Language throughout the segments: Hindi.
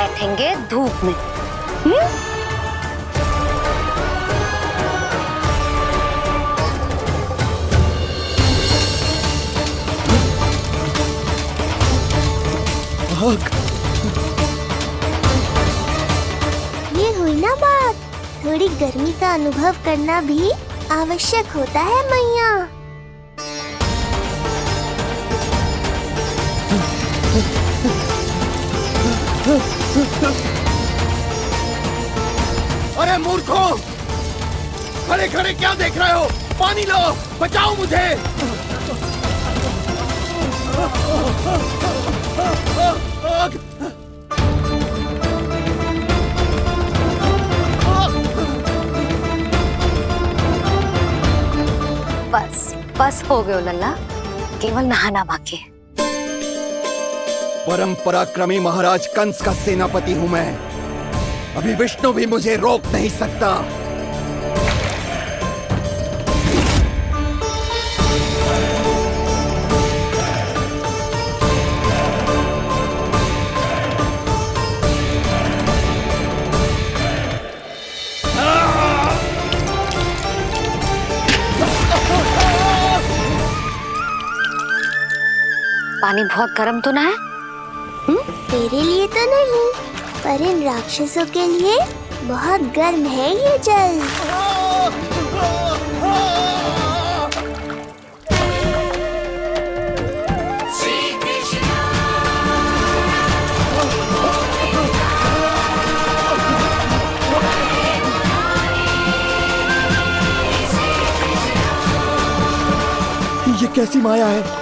बैठेंगे धूप में। हुँ? ये हुई ना बात, थोड़ी गर्मी का अनुभव करना भी आवश्यक होता है मैया। अरे मूर्खों, खड़े खड़े क्या देख रहे हो? पानी लो, बचाओ मुझे। बस बस हो गए लल्ला, केवल नहाना बाकी है। परम पराक्रमी महाराज कंस का सेनापति हूं मैं। अभी विष्णु भी मुझे रोक नहीं सकता। पानी बहुत गर्म तो ना है? तेरे लिए तो नहीं, पर इन राक्षसों के लिए बहुत गर्म है ये जल। ये कैसी माया है?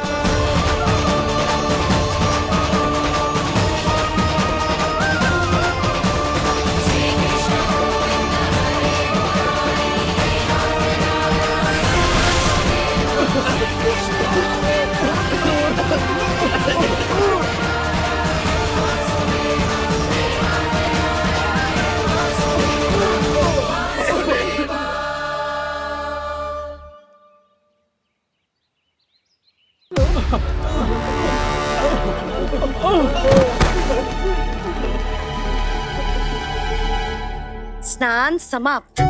स्नान समाप्त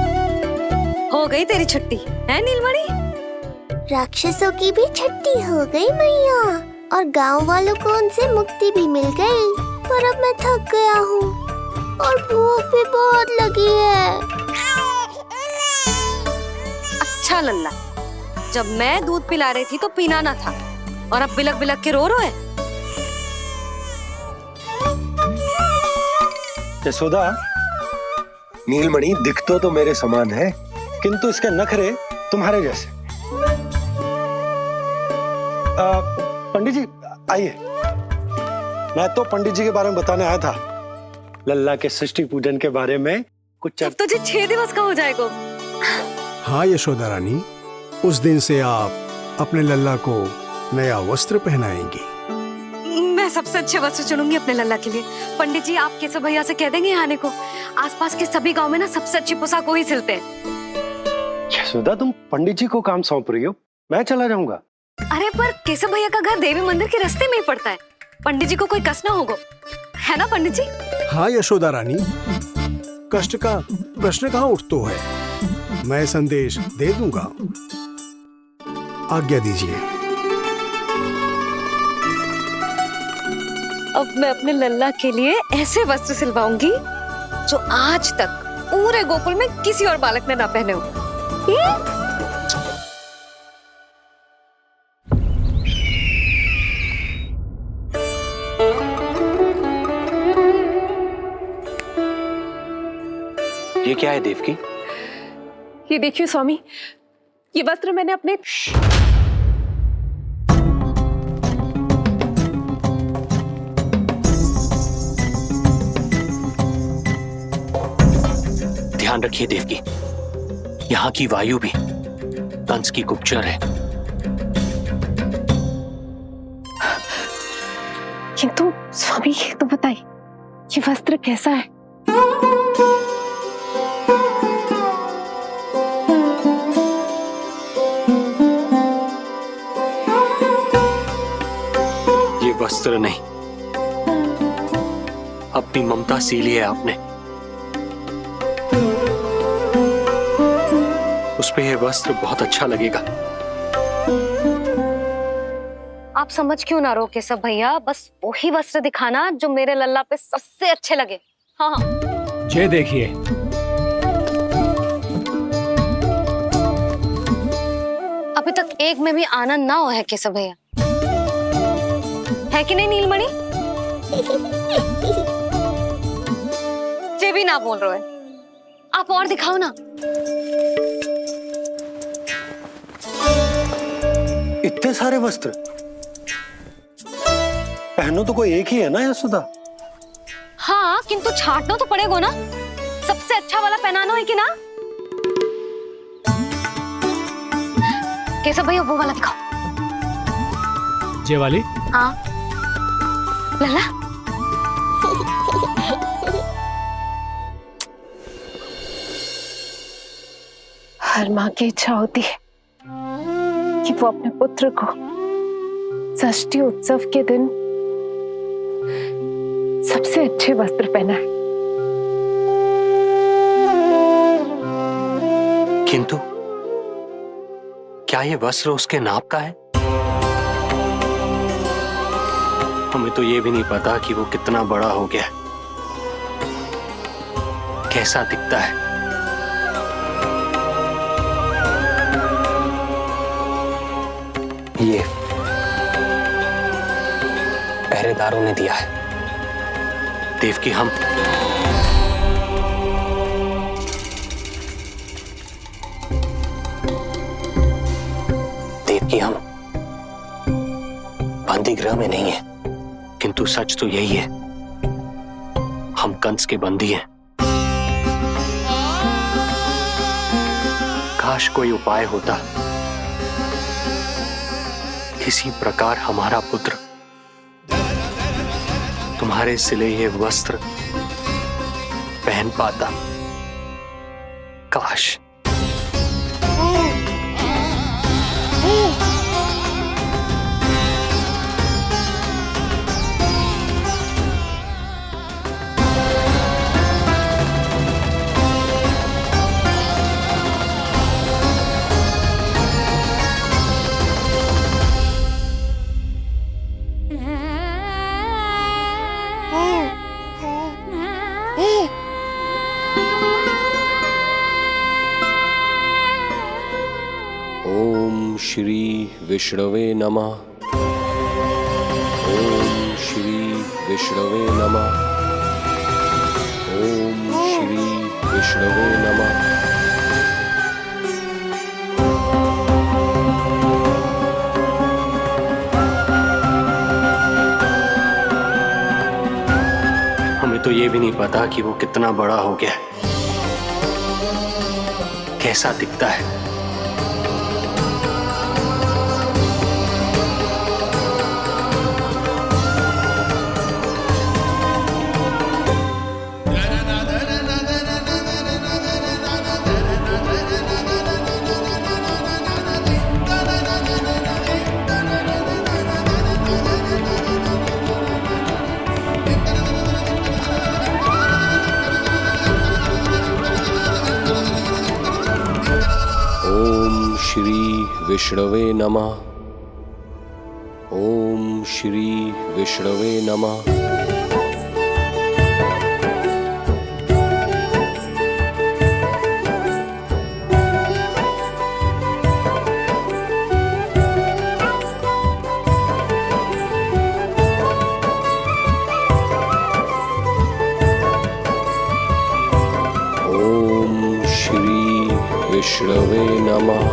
हो गई तेरी छुट्टी है नीलमणि? राक्षसों की भी छुट्टी हो गई मैया, और गांव वालों को उनसे मुक्ति भी मिल गई। पर अब मैं थक गया हूँ और भूख भी बहुत लगी है। अच्छा लल्ला, जब मैं दूध पिला रही थी तो पीना ना था, और अब बिलक बिलक के रो है। यशोदा, नीलमणि दिखतो तो मेरे समान है, किंतु इसके नखरे तुम्हारे जैसे। पंडित जी आइए। मैं तो पंडित जी के बारे में बताने आया था, लल्ला के सृष्टि पूजन के बारे में कुछ। अब तुझे 6 दिवस का हो जाएगा। हाँ यशोदा रानी, उस दिन से आप अपने लल्ला को नया वस्त्र पहनाएंगी। मैं सबसे अच्छे वस्त्र चुनूंगी अपने लल्ला के लिए। पंडित जी, आप केशव भैया से कह देंगे आने को। आसपास के सभी गांव में ना सबसे अच्छी पोशाक वही सिलते हैं। यशोदा, तुम पंडित जी को काम सौंप रही हो, मैं चला जाऊंगा। अरे पर केशव भैया का घर देवी मंदिर के रास्ते में ही पड़ता है, पंडित जी को कोई कष्ट ना होगा, है ना पंडित जी? हाँ यशोदा रानी, कष्ट का प्रश्न कहाँ उठतो है, मैं संदेश दे दूंगा। आज्ञा दीजिए। अब मैं अपने लल्ला के लिए ऐसे वस्त्र सिलवाऊंगी जो आज तक पूरे गोकुल में किसी और बालक ने ना पहने हो। ये क्या है देवकी? ये देखिए स्वामी, ये वस्त्र मैंने अपने ध्यान रखिए देवकी, यहाँ की वायु भी कंस की गुप्तचर है। किंतु स्वामी ये तो बताइए, ये वस्त्र कैसा है? ये वस्त्र नहीं, अपनी ममता सी ली है आपने। उस पे ये वस्त्र बहुत अच्छा लगेगा। आप समझ क्यों ना रहो केशव भैया, बस वही वस्त्र दिखाना जो मेरे लल्ला पे सबसे अच्छे लगे। हाँ हाँ। ये देखिए, अभी तक एक में भी आनंद ना हो है केशव भैया, है कि नहीं नीलमणि? ये भी ना बोल रहे हो, आप और दिखाओ ना। इतने सारे वस्त्र पहनो तो कोई एक ही है ना यशोदा? हाँ, किंतु छांटना तो पड़ेगा ना, सबसे अच्छा वाला पहनाना है कि ना। केशव भैया वो वाला दिखाओ। ये वाली? हाँ लल्ला। हर माँ की इच्छा होती है कि वो अपने पुत्र को षष्ठी उत्सव के दिन सबसे अच्छे वस्त्र पहनाए। किंतु क्या ये वस्त्र उसके नाप का है? हमें तो ये भी नहीं पता कि वो कितना बड़ा हो गया, कैसा दिखता है। ये पहरेदारों ने दिया है। देवकी, हम देवकी, हम बंदी गृह में नहीं है। किंतु सच तो यही है, हम कंस के बंदी हैं। काश कोई उपाय होता, किसी प्रकार हमारा पुत्र तुम्हारे सिले ये वस्त्र पहन पाता। काश। ओम श्री विष्णवे नमः। ओम श्री विष्णवे नमः। ओम श्री विष्णवे नमः। हमें तो ये भी नहीं पता कि वो कितना बड़ा हो गया, कैसा दिखता है। ओम श्री विष्णवे नमः। ओम श्री विष्णवे नमः। ओम श्री विष्णवे नमः।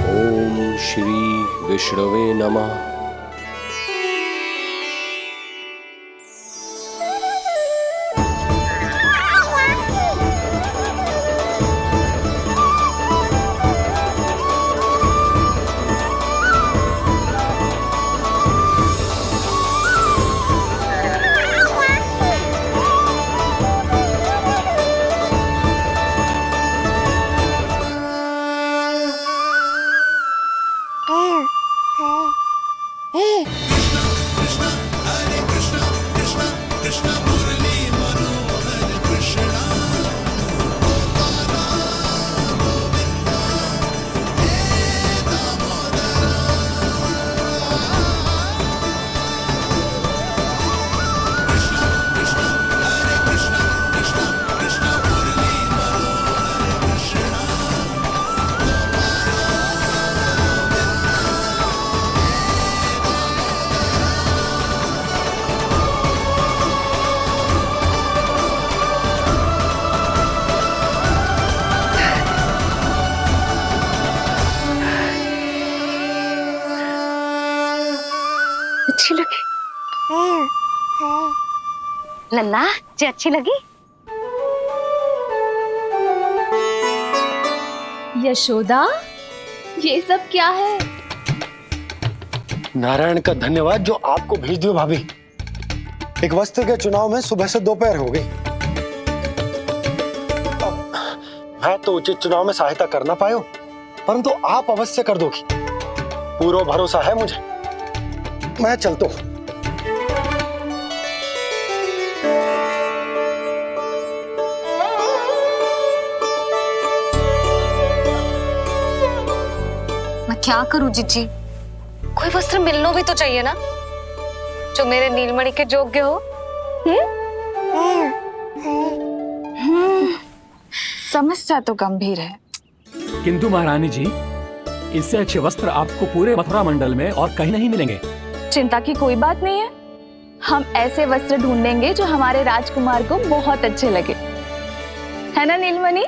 ओम श्री विष्णवे नमः। लल्ला जी अच्छी लगी? यशोदा, ये सब क्या है? नारायण का धन्यवाद जो आपको भेज दियो भाभी। एक वस्त्र के चुनाव में सुबह से दोपहर हो गई। मैं तो उचित चुनाव में सहायता कर ना पायो, परंतु आप अवश्य कर दोगी, पूरा भरोसा है मुझे। मैं चलता हूं। मैं क्या करूं जीजी? कोई वस्त्र मिलना भी तो चाहिए ना जो मेरे नीलमणि के योग्य हो। समस्या तो गंभीर है। किंतु महारानी जी, इससे अच्छे वस्त्र आपको पूरे मथुरा मंडल में और कहीं नहीं मिलेंगे। चिंता की कोई बात नहीं है, हम ऐसे वस्त्र ढूंढेंगे जो हमारे राजकुमार को बहुत अच्छे लगे, है ना नीलमणि?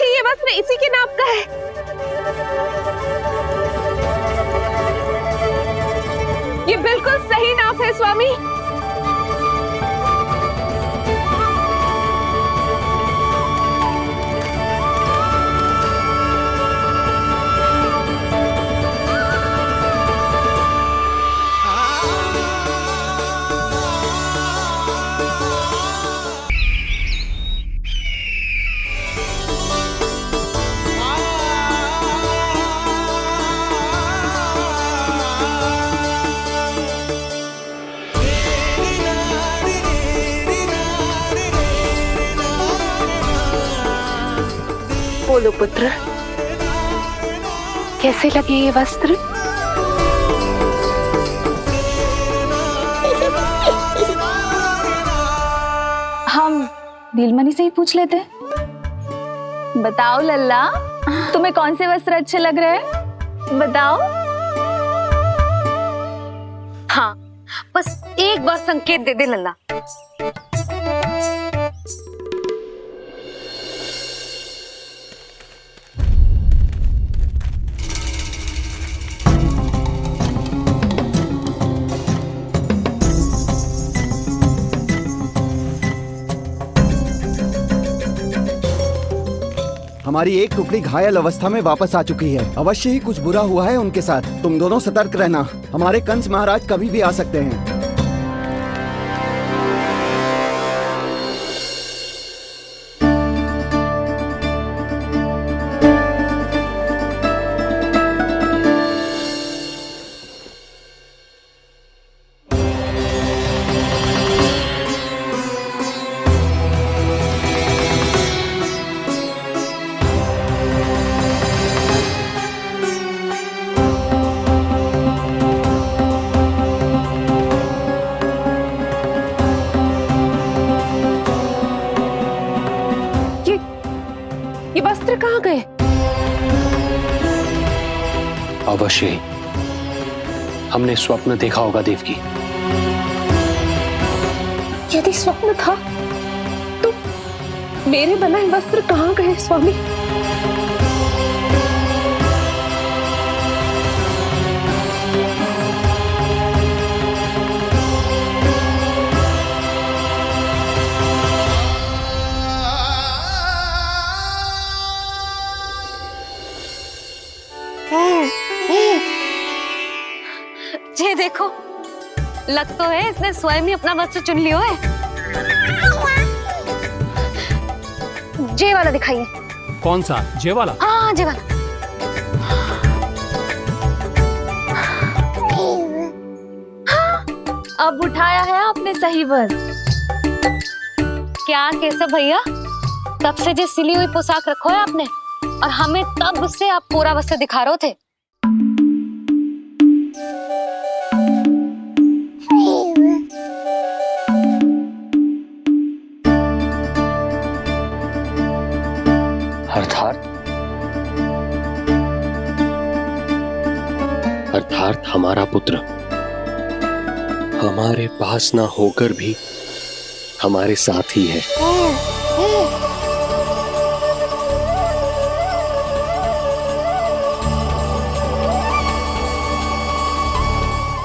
ये वस्त्र इसी के नाप का है। ये बिल्कुल सही नाप है स्वामी। बोलो पुत्र, कैसे लगे ये वस्त्र? हम नीलमणि से ही पूछ लेते हैं। बताओ लल्ला, तुम्हें कौन से वस्त्र अच्छे लग रहे हैं? बताओ। हाँ, बस एक बार संकेत दे दे लल्ला। हमारी एक टुकड़ी घायल अवस्था में वापस आ चुकी है। अवश्य ही कुछ बुरा हुआ है उनके साथ। तुम दोनों सतर्क रहना, हमारे कंस महाराज कभी भी आ सकते हैं। ये वस्त्र कहाँ गए? अवश्य ही हमने स्वप्न देखा होगा देवकी। यदि स्वप्न था तो मेरे बनाए वस्त्र कहाँ गए स्वामी? देखो, लग तो है इसने स्वयं ही अपना वस्त्र चुन लियो है। जे वाला दिखाइए। कौन सा? जे वाला? हाँ, जे वाला। अब उठाया है आपने सही वस्त्र। क्या केशव भैया, तब से जो सिली हुई पोशाक रखो है आपने, और हमें तब से आप पूरा वस्त्र दिखा रहे थे। अर्थात हमारा पुत्र हमारे पास ना होकर भी हमारे साथ ही है।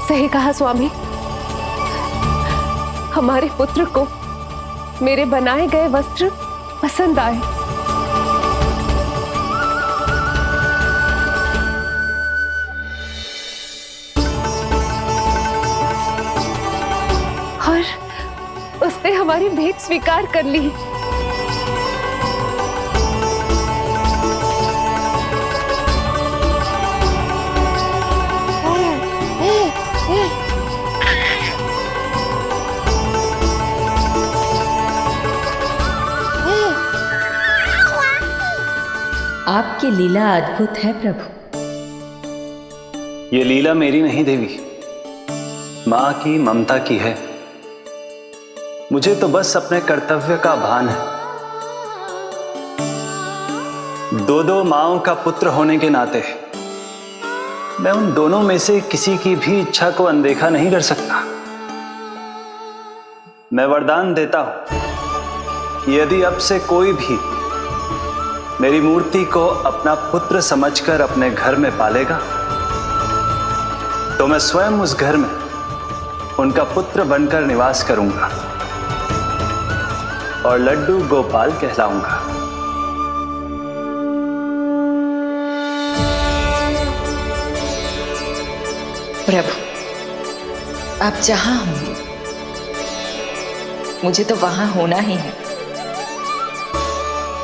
सही कहा स्वामी, हमारे पुत्र को मेरे बनाए गए वस्त्र पसंद आए। और उसने हमारी भेंट स्वीकार कर ली। आपकी लीला अद्भुत है प्रभु। ये लीला मेरी नहीं देवी, मां की ममता की है। मुझे तो बस अपने कर्तव्य का भान है। दो माओं का पुत्र होने के नाते मैं उन दोनों में से किसी की भी इच्छा को अनदेखा नहीं कर सकता। मैं वरदान देता हूं, यदि अब से कोई भी मेरी मूर्ति को अपना पुत्र समझकर अपने घर में पालेगा, तो मैं स्वयं उस घर में उनका पुत्र बनकर निवास करूंगा और लड्डू गोपाल कहलाऊंगा। प्रभु, आप जहां होंगे मुझे तो वहां होना ही है।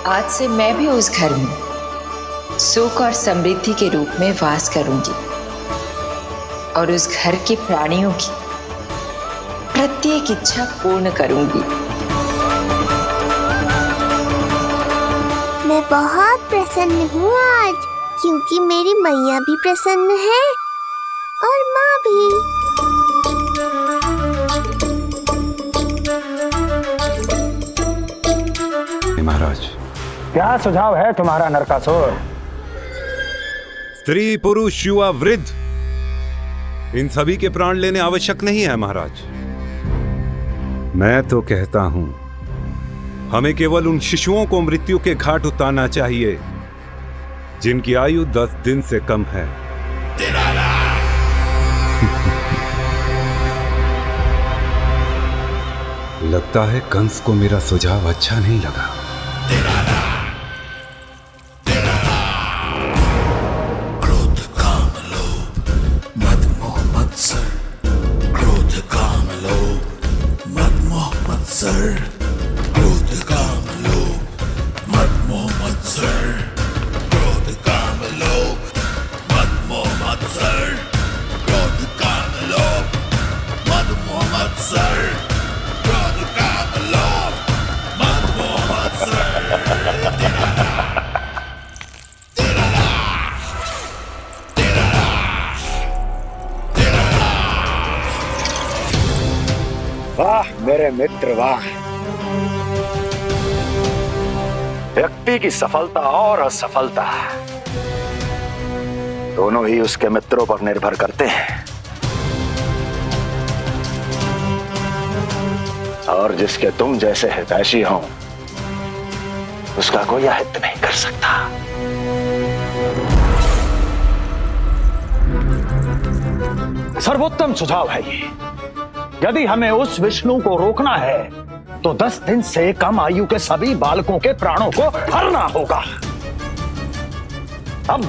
आज से मैं भी उस घर में सुख और समृद्धि के रूप में वास करूंगी और उस घर के प्राणियों की प्रत्येक इच्छा पूर्ण करूंगी। मैं बहुत प्रसन्न हूँ आज, क्योंकि मेरी मैया भी प्रसन्न है और माँ भी। महाराज, क्या सुझाव है तुम्हारा नरकासुर? स्त्री पुरुष युवा वृद्ध, इन सभी के प्राण लेने आवश्यक नहीं है महाराज। मैं तो कहता हूं, हमें केवल उन शिशुओं को मृत्यु के घाट उतारना चाहिए जिनकी आयु 10 दिन से कम है। लगता है कंस को मेरा सुझाव अच्छा नहीं लगा। क्रोध काम लोभ मद मोह मत्सर, क्रोध काम लोभ मद मोह मत्सर, क्रोध काम लोभ मद मोह मत्सर, क्रोध काम लोभ मद मोह मत्सर, क्रोध काम लोभ मद मोह मत्सर, क्रोध काम लोभ मद मोह मत्सर। वाह मेरे मित्र वाह। व्यक्ति की सफलता और असफलता दोनों ही उसके मित्रों पर निर्भर करते हैं, और जिसके तुम जैसे हितैषी हो उसका कोई अहित नहीं कर सकता। सर्वोत्तम सुझाव है ये। यदि हमें उस विष्णु को रोकना है तो 10 दिन से कम आयु के सभी बालकों के प्राणों को हरना होगा। अब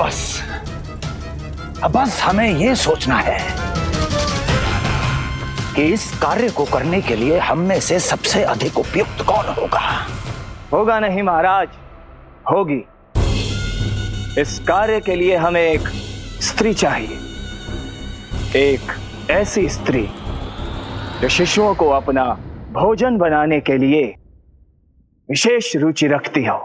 बस हमें ये सोचना है कि इस कार्य को करने के लिए हम में से सबसे अधिक उपयुक्त कौन होगा। होगा नहीं महाराज, होगी। इस कार्य के लिए हमें एक स्त्री चाहिए, एक ऐसी स्त्री जो शिशुओं को अपना भोजन बनाने के लिए विशेष रुचि रखती हो।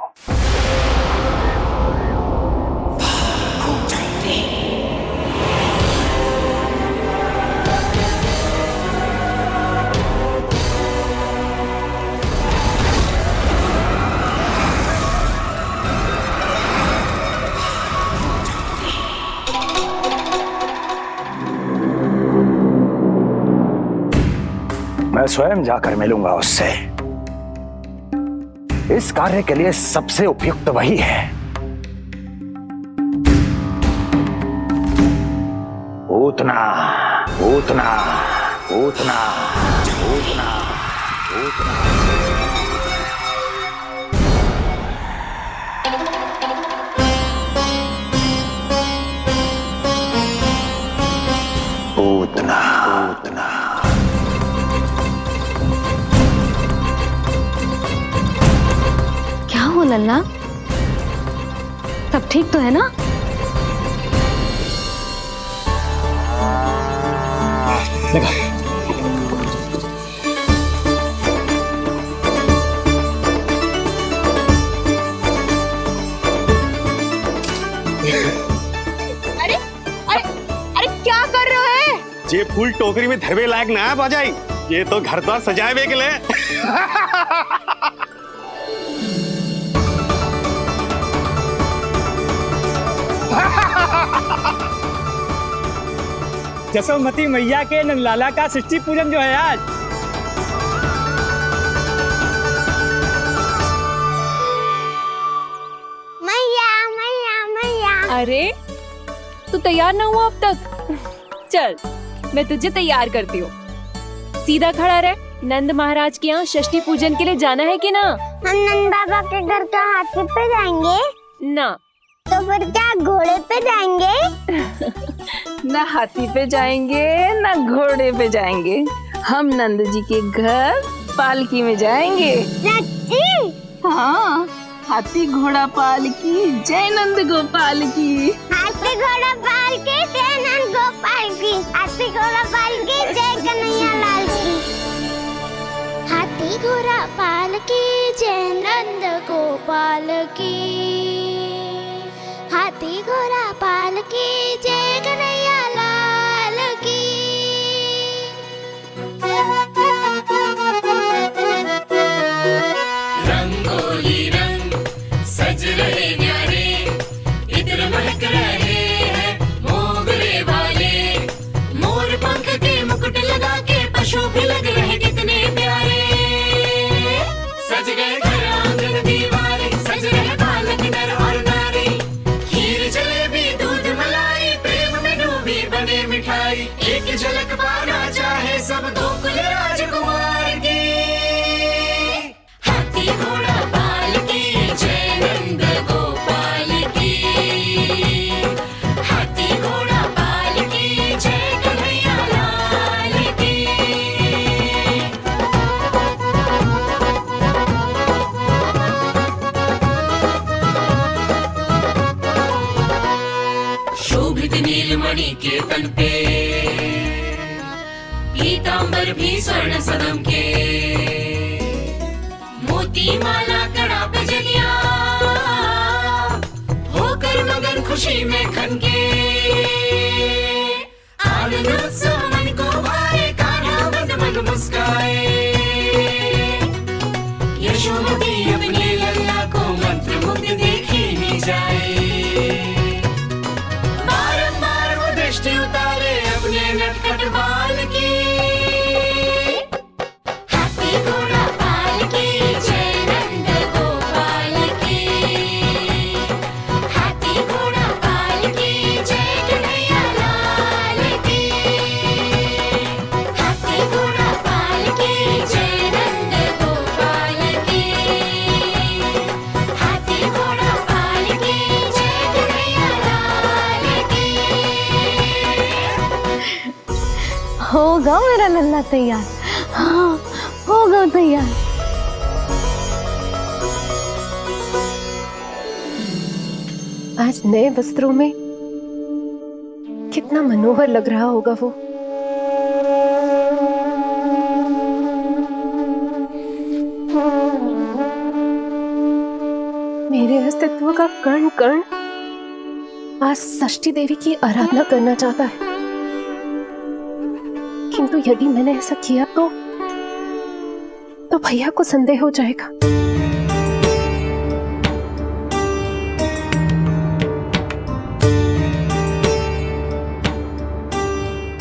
मैं स्वयं जाकर मिलूंगा उससे। इस कार्य के लिए सबसे उपयुक्त वही है। पूतना, पूतना, पूतना, पूतना, पूतना। पूतना, पूतना। क्या हो लल्ला, सब ठीक तो है ना? लगा। अरे अरे अरे क्या कर रहे हो? ये फूल टोकरी में धरवे लायक ना है बाजाई, ये तो घर द्वार सजाए हुए के लिए। जसोमती मैया के नंदलाला का षष्ठी पूजन जो है आज। मैया मैया मैया। अरे तू तैयार ना हुआ अब तक? चल मैं तुझे तैयार करती हूँ। सीधा खड़ा रह। नंद महाराज के यहाँ षष्ठी पूजन के लिए जाना है कि ना? हम नंद बाबा के घर तो हाथी पे जाएंगे ना। तो फिर क्या घोड़े पे जाएंगे? ना हाथी पे जाएंगे ना घोड़े पे जाएंगे, हम नंद जी के घर पालकी में जाएंगे। हाँ, हाथी घोड़ा पालकी जय नंद गोपाल की। हाथी घोड़ा पालकी जय नंद गोपाल की। हाथी घोड़ा पालकी जय कन्हैया लाल की। हाथी घोड़ा पालकी जय नंद गोपाल की। हाथी घोड़ा पालकी जय कन्हैया लाल की। रंगोली रंग सज रहे न्यारे, इत्र महक रहे हैं मोगरे वाले। मोर पंख के मुकुट लगा के पशु भी लग रहे कितने प्यारे। सज गए घर आंगन दीवारे, सज रहे बालक नर और नारी। खीर जलेबी दूध मलाई, प्रेम में डूबी बने मिठाई। एक झलक पाना चाहे सब गोकुल राजकुमार की। हाथी घोड़ा पालकी जय नंद गोपाल की। हाथी घोड़ा पालकी जय कन्हैया लाल की। शोभित नीलमणि के तन पे, पीतांबर भी स्वर्ण सदम के। मोती माला कड़ा पे जलिया, होकर मगन खुशी में खनके। आनंद उत्सव मन को भाए, कान्हा मन मन मुस्काए। यशोमती अपने लल्ला को मंत्र मुग्ध देखी ही जाए। बारंबार वो दृष्टि उतारे अपने नटखट बाल की। हाथी घोड़ा पालकी जय नंद गोपाल की। हाथी घोड़ा पालकी जय कन्हैया लाल की। हाथी घोड़ा पालकी जय नंद गोपाल की। हाथी घोड़ा पालकी जय होगा मेरा लल्ला तैयार। हाँ, होगा तैयार। आज नए वस्त्रों में कितना मनोहर लग रहा होगा वो। मेरे अस्तित्व का कण कण आज षष्ठी देवी की आराधना करना चाहता है, किंतु यदि मैंने ऐसा किया तो भैया को संदेह हो जाएगा।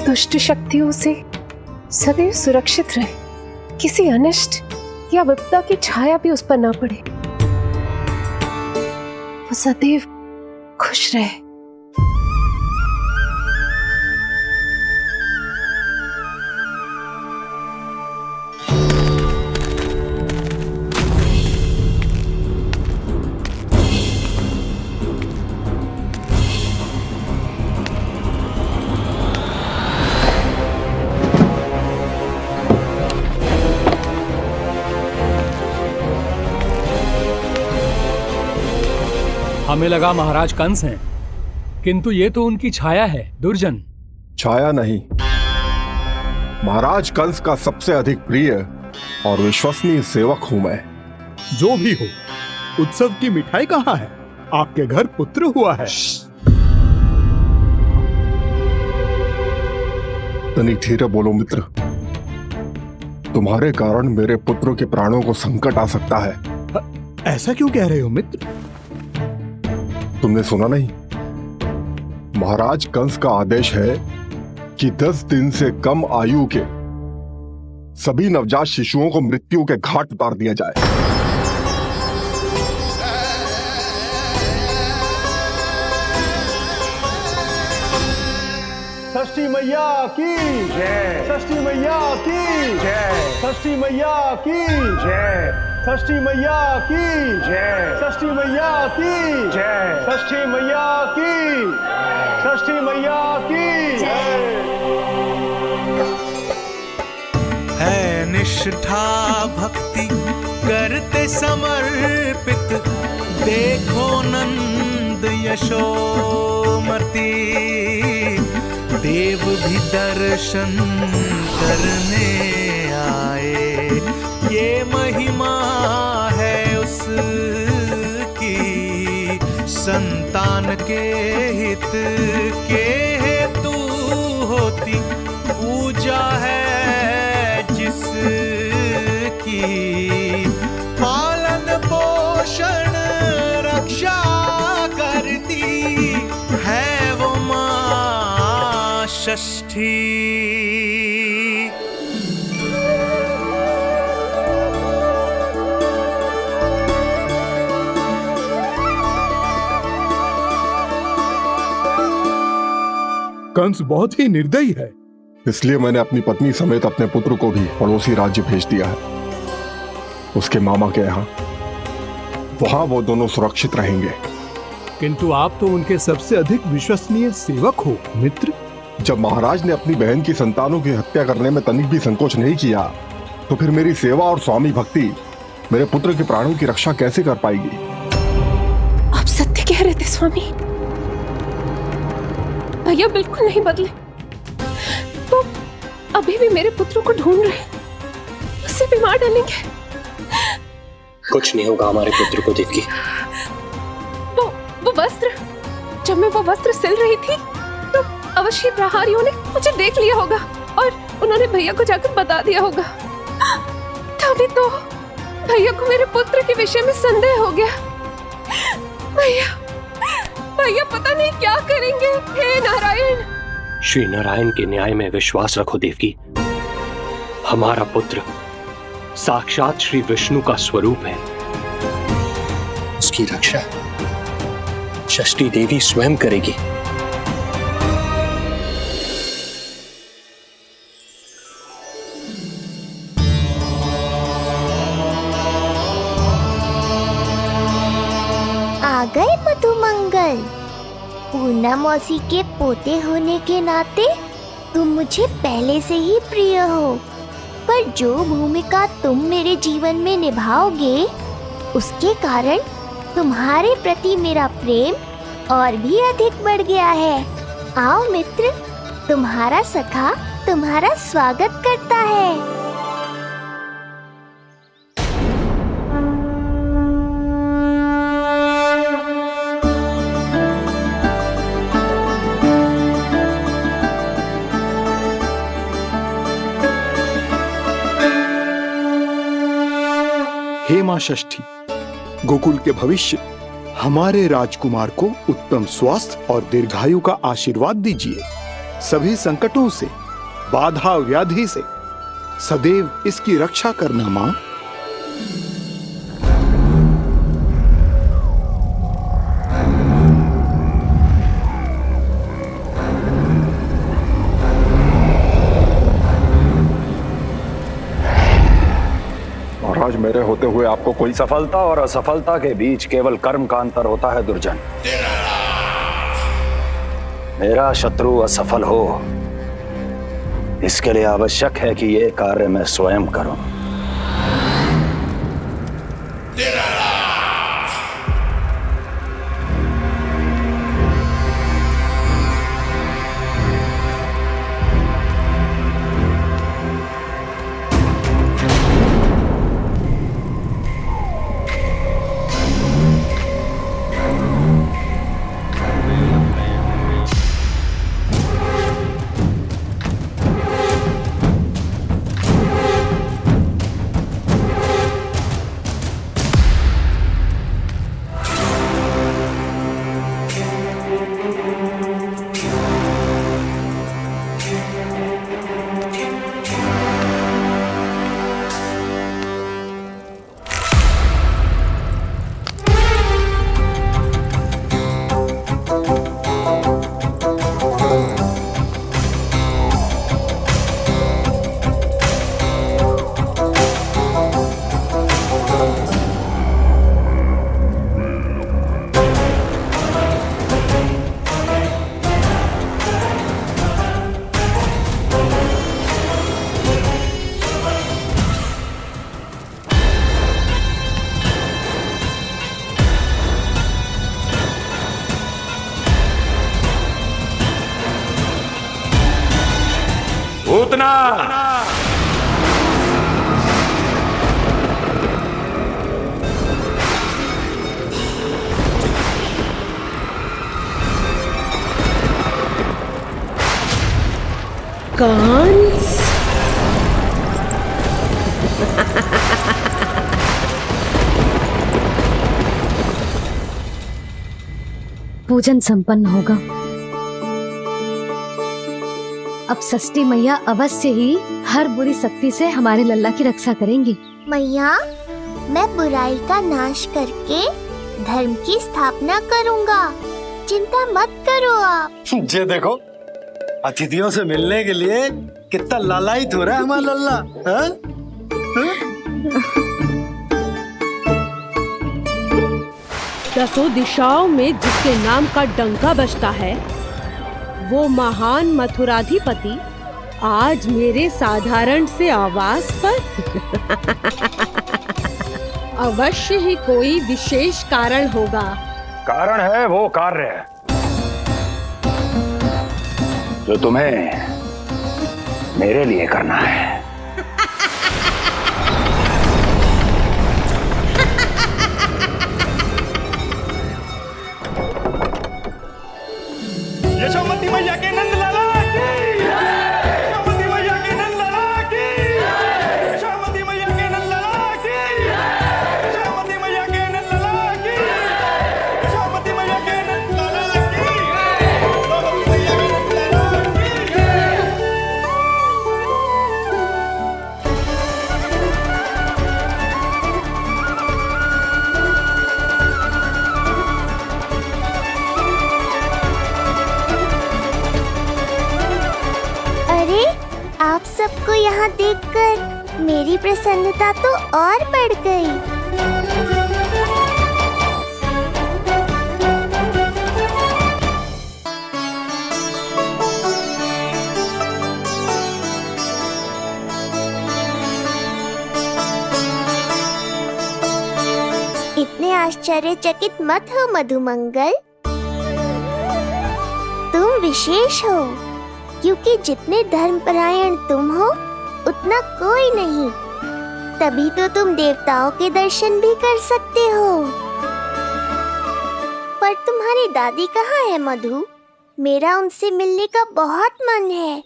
दुष्ट शक्तियों से सदैव सुरक्षित रहे, किसी अनिष्ट या विपदा की छाया भी उस पर ना पड़े, वो सदैव खुश रहे। हमें लगा महाराज कंस हैं, किंतु ये तो उनकी छाया है, दुर्जन। छाया नहीं, महाराज कंस का सबसे अधिक प्रिय और विश्वसनीय सेवक हूं मैं। जो भी हो, उत्सव की मिठाई कहाँ है? आपके घर पुत्र हुआ है। तनिक धीरे बोलो मित्र, तुम्हारे कारण मेरे पुत्र के प्राणों को संकट आ सकता है। ऐसा क्यों कह रहे हो मित्र? तुमने सुना नहीं? महाराज कंस का आदेश है कि 10 दिन से कम आयु के सभी नवजात शिशुओं को मृत्यु के घाट उतार दिया जाए। षष्ठी मैया की जय, षष्ठी मैया की जय, षष्ठी मैया की जय, षष्ठी मैया की जय, षष्ठी मैया की जय, षष्ठी मैया की, षष्ठी मैया की जय। है निष्ठा भक्ति करते समर्पित, देखो नंद यशोमती, देव भी दर्शन करने आए, ये महिमा है उसकी, संतान के हित के हेतु होती पूजा है जिसकी, पालन पोषण रक्षा करती है वो मां षष्ठी। कंस बहुत ही निर्दयी है, इसलिए मैंने अपनी पत्नी समेत अपने पुत्र को भी पड़ोसी राज्य भेज दिया है, उसके मामा के यहाँ। वहां वो दोनों सुरक्षित रहेंगे। किंतु आप तो उनके सबसे अधिक विश्वसनीय सेवक हो मित्र। जब महाराज ने अपनी बहन की संतानों की हत्या करने में तनिक भी संकोच नहीं किया, तो फिर मेरी सेवा और स्वामी भक्ति मेरे पुत्र के प्राणों की रक्षा कैसे कर पाएगी? आप सत्य कह रहे थे स्वामी, भैया बिल्कुल नहीं बदले, तो अभी भी मेरे पुत्र को ढूंढ रहे, उसे भी मार डालेंगे। कुछ नहीं होगा हमारे पुत्र को देवकी। वो वस्त्र, जब मैं वो वस्त्र सिल रही थी तो अवश्य प्रहारियों ने मुझे देख लिया होगा और उन्होंने भैया को जाकर बता दिया होगा, तभी तो भैया को मेरे पुत्र के विषय में संदेह हो गया। भैया पता नहीं क्या करेंगे। हे नारायण। श्री नारायण के न्याय में विश्वास रखो देवकी। हमारा पुत्र साक्षात श्री विष्णु का स्वरूप है, उसकी रक्षा षष्ठी देवी स्वयं करेगी। आ गए मधुमंगल। पूर्णा मौसी के पोते होने के नाते तुम मुझे पहले से ही प्रिय हो, पर जो भूमिका तुम मेरे जीवन में निभाओगे उसके कारण तुम्हारे प्रति मेरा प्रेम और भी अधिक बढ़ गया है। आओ मित्र, तुम्हारा सखा तुम्हारा स्वागत करता है। हे मां षष्ठी, गोकुल के भविष्य हमारे राजकुमार को उत्तम स्वास्थ्य और दीर्घायु का आशीर्वाद दीजिए। सभी संकटों से, बाधा व्याधि से सदैव इसकी रक्षा करना मां। महाराज, मेरे होते हुए आपको कोई सफलता और असफलता के बीच केवल कर्म का अंतर होता है दुर्जन। मेरा शत्रु असफल हो, इसके लिए आवश्यक है कि ये कार्य मैं स्वयं करूं। उतना कंस पूजन संपन्न होगा। अब षष्ठी मैया अवश्य ही हर बुरी शक्ति से हमारे लल्ला की रक्षा करेंगी। मैया, मैं बुराई का नाश करके धर्म की स्थापना करूंगा, चिंता मत करो आप। ये देखो, अतिथियों से मिलने के लिए कितना लालायित हो रहा है हमारा लल्ला। हाँ? दसों दिशाओं में जिसके नाम का डंका बजता है, वो महान मथुराधिपति आज मेरे साधारण से आवास पर अवश्य ही कोई विशेष कारण होगा। कारण है वो कार्य जो तुम्हें मेरे लिए करना है। यशोमती मैया के नंद लाला की, यशोमती मैया के नंद लाला की, यशोमती मैया के नंद लाला की, यशोमती मैया के नंद लाला की, यशोमती मैया के नंद लाला की, यशोमती मैया के नंद लाला आप सबको यहाँ देखकर मेरी प्रसन्नता तो और बढ़ गई। आश्चर्यचकित मत हो मधुमंगल। तुम विशेष हो, क्योंकि जितने धर्मपरायण तुम हो उतना कोई नहीं। तभी तो तुम देवताओं के दर्शन भी कर सकते हो। पर तुम्हारी दादी कहाँ है मधु? मेरा उनसे मिलने का बहुत मन है।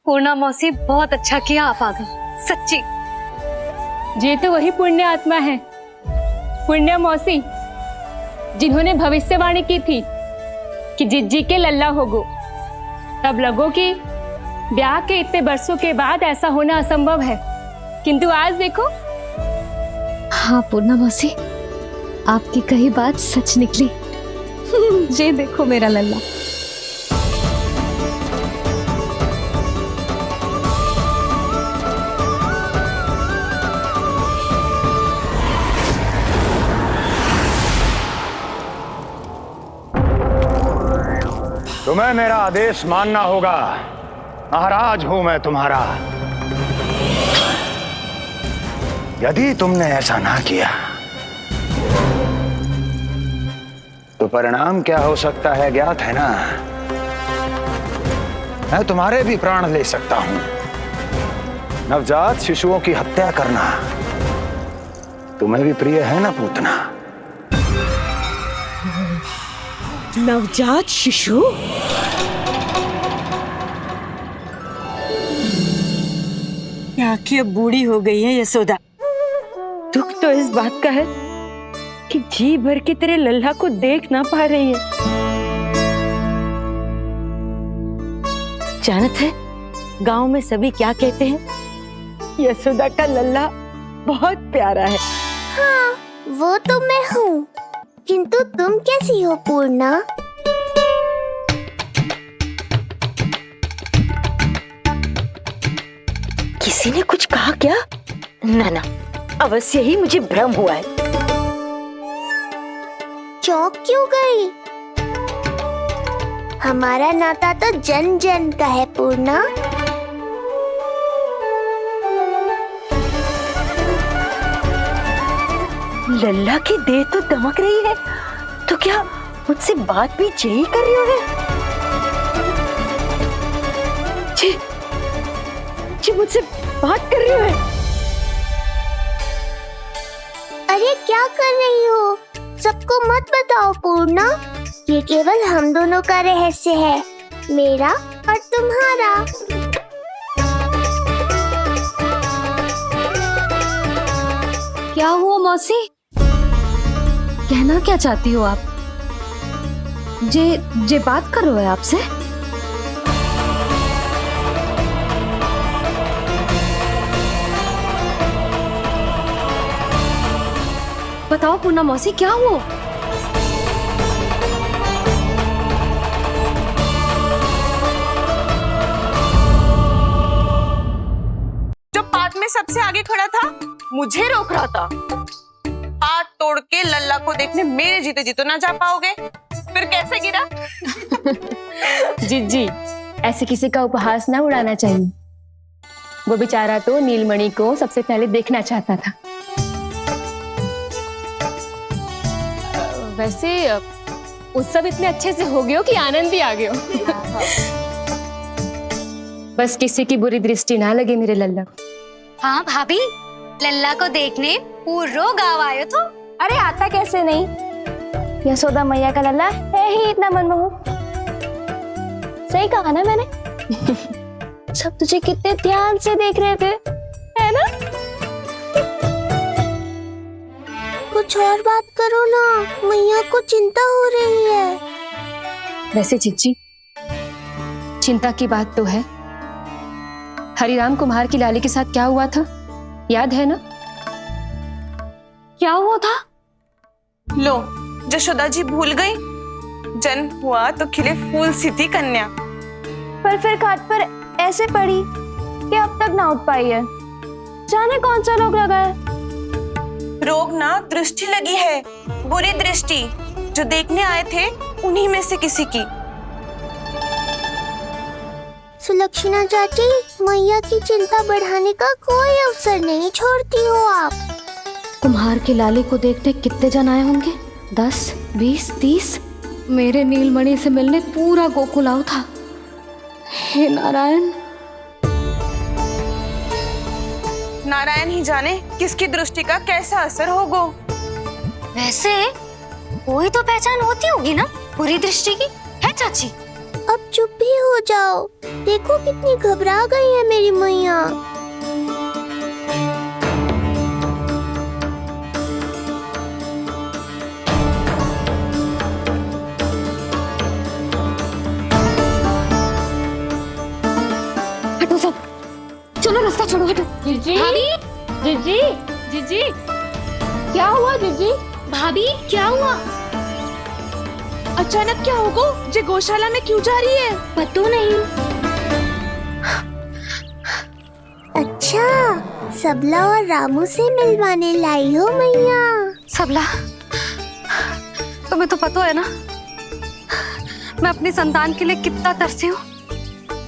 पूर्णा मौसी, बहुत अच्छा किया आप आ गए, सच्ची। ये तो वही पुण्य आत्मा है, पुण्य मौसी, जिन्होंने भविष्यवाणी की थी कि जिज्जी के लल्ला होगो। तब लगो कि ब्याह के इतने बरसों के बाद ऐसा होना असंभव है, किंतु आज देखो। हाँ पूर्णा मौसी, आपकी कही बात सच निकली। ये देखो मेरा लल्ला। तुम्हें मेरा आदेश मानना होगा। महाराज हूं मैं तुम्हारा। यदि तुमने ऐसा ना किया तो परिणाम क्या हो सकता है ज्ञात है ना? मैं तुम्हारे भी प्राण ले सकता हूं। नवजात शिशुओं की हत्या करना तुम्हें भी प्रिय है ना पूतना? नवजात शिशु? क्या कि अब बूढ़ी हो गई है यशोदा। दुख तो इस बात का है कि जी भर के तेरे लल्ला को देख ना पा रही है। जानत है गांव में सभी क्या कहते हैं? यशोदा का लल्ला बहुत प्यारा है। हाँ, वो तो मैं हूँ, किंतु तुम कैसी हो पूर्णा? किसी ने कुछ कहा क्या? ना ना, अवश्य ही मुझे भ्रम हुआ है। चौंक क्यों गई? हमारा नाता तो जन जन का है पूर्णा। लल्ला की देह तो दमक रही है, तो क्या मुझसे बात भी यही कर रही हो? जी, जी मुझसे बात कर रही हो? अरे क्या कर रही हो? सबको मत बताओ पूर्णा, ये केवल हम दोनों का रहस्य है, मेरा और तुम्हारा। क्या हुआ मौसी? कहना क्या चाहती हो आप? जे बात कर रहे हो आपसे? बताओ पूर्णा मौसी, क्या हुआ? जो पार्ट में सबसे आगे खड़ा था मुझे रोक रहा था। हाथ तोड़ के लल्ला को देखने मेरे जीते जी तो ना जा पाओगे, फिर कैसे गिरा? जिज्जी, ऐसे किसी का उपहास ना उड़ाना चाहिए। वो बेचारा तो नीलमणि को सबसे पहले देखना चाहता था। वैसे उत्सव इतने अच्छे से हो गयो कि आनंद ही आ गयो। बस किसी की बुरी दृष्टि ना लगे मेरे लल्ला को। हाँ भाभी, लल्ला को देखने पूरो गांव आयो तो। अरे आता कैसे नहीं? यशोदा मैया का लल्ला है ही इतना मनमोहक। सही कहा ना मैंने? सब तुझे कितने ध्यान से देख रहे थे, है ना? कुछ और बात करो ना, मैया को चिंता हो रही है। वैसे चिच्ची, चिंता की बात तो है। हरिराम कुमार की लाली के साथ क्या हुआ था, याद है ना? क्या हुआ था? लो, यशोदा जी भूल गई। जन्म हुआ तो खिले फूल सी थी कन्या, पर फिर खाट पर ऐसे पड़ी कि अब तक ना उठ पाई है। जाने कौन सा रोग लगा है। रोग ना दृष्टि लगी है, बुरी दृष्टि, जो देखने आए थे उन्हीं में से किसी की। सुलक्षणा चाची, मैया की चिंता बढ़ाने का कोई अवसर नहीं छोड़ती हो आप। कुम्हार के लाले को देखने कितने जन आए होंगे? 10, 20, 30। मेरे नीलमणि से मिलने पूरा गोकुल आओ था। हे नारायण। नारायण ही जाने किसकी दृष्टि का कैसा असर होगा। वैसे कोई तो पहचान होती होगी ना बुरी दृष्टि की, है चाची? अब चुप भी हो जाओ, देखो कितनी घबरा गई है मेरी मैया। हटो सब, चलो रास्ता छोड़ो, हटो। जीजी, जीजी, जीजी, क्या हुआ जीजी? भाभी क्या हुआ? अचानक क्या होगा? जे गौशाला में क्यों जा रही है? पता नहीं। अच्छा, सबला और रामू से मिलवाने लाई हो मैया। सबला, तुम्हें तो पता है ना मैं अपनी संतान के लिए कितना तरसी हूँ।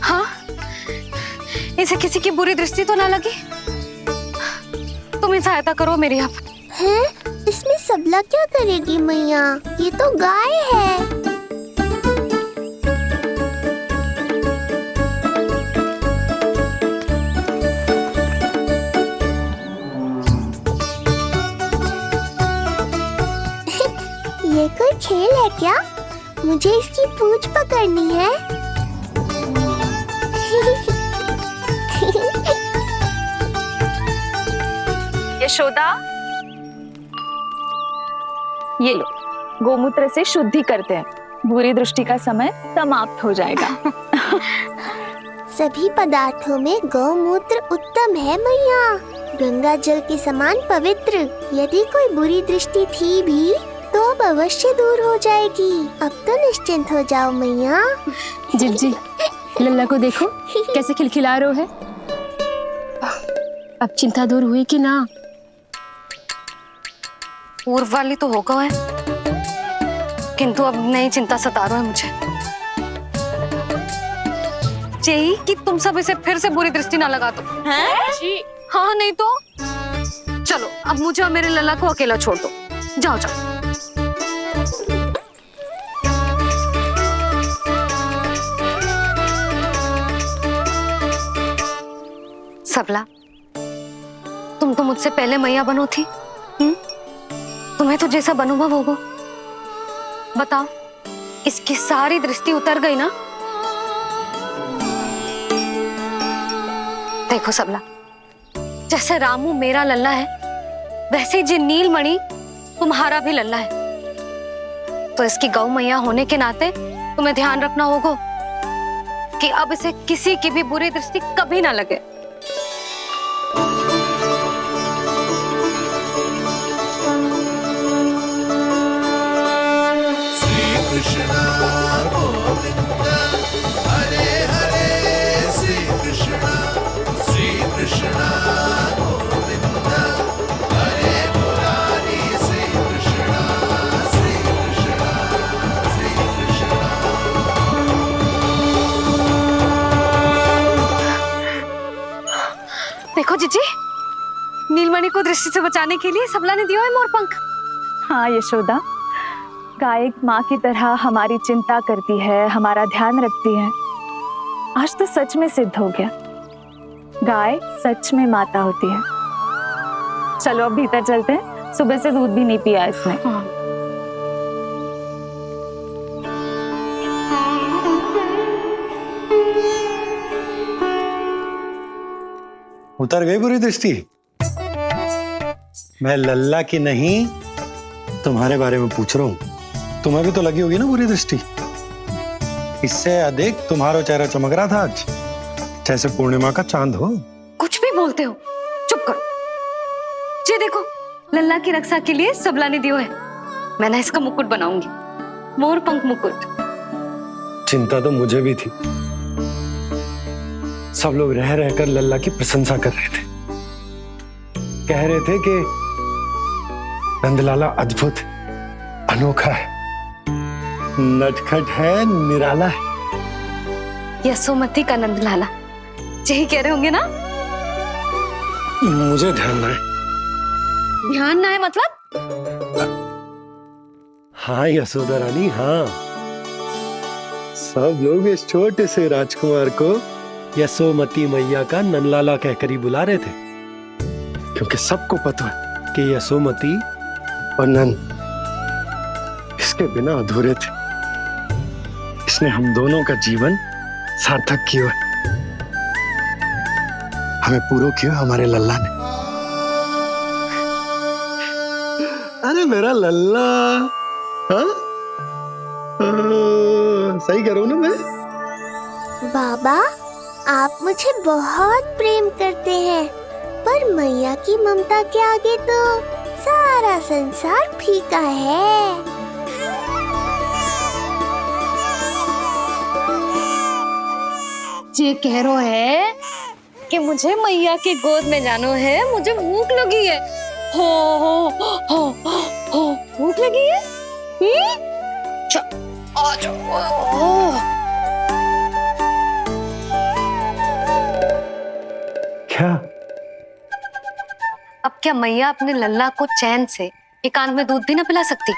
हाँ, इसे किसी की बुरी दृष्टि तो ना लगी? तुम ही सहायता करो मेरी। आप हैं? इसमें सबला क्या करेगी मैया? ये तो गाय है। ये कोई खेल है क्या? मुझे इसकी पूंछ पकड़नी है। यशोदा, ये लो, गोमूत्र से शुद्धि करते हैं, बुरी दृष्टि का समय समाप्त हो जाएगा। सभी पदार्थों में गौमूत्र उत्तम है मैया, गंगा जल के समान पवित्र। यदि कोई बुरी दृष्टि थी भी तो अब अवश्य दूर हो जाएगी। अब तो निश्चिंत हो जाओ मैया। जिज्जी, लल्ला को देखो कैसे खिलखिला रहा है। अब चिंता दूर हुई कि ना? पूर्व वाली तो होगा है, किंतु अब नई चिंता सता रहा है मुझे। यही कि तुम सब इसे फिर से बुरी दृष्टि ना लगा दो। हैं? जी हाँ, नहीं तो चलो अब मुझे और मेरे लल्ला को अकेला छोड़ दो। जाओ जाओ। सबला, तुम तो मुझसे पहले मैया बनो थी। तुम्हें तो जैसा अनुभव होगा। बताओ, इसकी सारी दृष्टि उतर गई ना? देखो सबला, जैसे रामू मेरा लल्ला है, वैसे जी नीलमणि तुम्हारा भी लल्ला है। तो इसकी गौ मैया होने के नाते तुम्हें ध्यान रखना होगा कि अब इसे किसी की भी बुरी दृष्टि कभी ना लगे। देखो जीजी, नीलमणि को दृष्टि से बचाने के लिए सबला ने दिया है मोरपंख। हाँ यशोदा, गाय एक माँ की तरह हमारी चिंता करती है, हमारा ध्यान रखती है। आज तो सच में सिद्ध हो गया, गाय सच में माता होती है। चलो अब भीतर चलते हैं, सुबह से दूध भी नहीं पिया इसने। उतर गई बुरी दृष्टि? मैं लल्ला की नहीं तुम्हारे बारे में पूछ रहा हूं। तुम्हें भी तो लगी होगी ना बुरी दृष्टि। इससे अधिक तुम्हारा चेहरा चमक रहा था आज, जैसे पूर्णिमा का चांद हो। कुछ भी बोलते हो, चुप करो। ये देखो, लल्ला की रक्षा के लिए सबला ने दियो है। मैं ना इसका मुकुट बनाऊंगी। मोर पंख मुकुट। चिंता तो मुझे भी थी। सब लोग रह रहकर लल्ला की प्रशंसा कर रहे थे, कह रहे थे कि नंदलाला अद्भुत, अनोखा है, नटखट है, निराला है। यशोमती का नंदलाला, यही कह रहे होंगे ना? मुझे ध्यान ना है। ध्यान ना है मतलब? हाँ यशोदा रानी, हाँ। सब लोग इस छोटे से राजकुमार को यशोमती मैया का नंदलाला कहकर ही बुला रहे थे, क्योंकि सबको पता है कि यशोमती और नंद इसके बिना अधूरे थे। इसने हम दोनों का जीवन सार्थक किया है। हमें पूरा किया हमारे लल्ला ने। अरे मेरा लल्ला, हाँ? सही करो ना मैं? बाबा, आप मुझे बहुत प्रेम करते हैं, पर मैया की ममता के आगे तो सारा संसार फीका है। ये कह रो है कि मुझे मैया की गोद में जानो है, मुझे भूख लगी है। हो भूख लगी है? आ जाओ। क्या? अब क्या मैया अपने लल्ला को चैन से एकांत में दूध भी ना पिला सकती?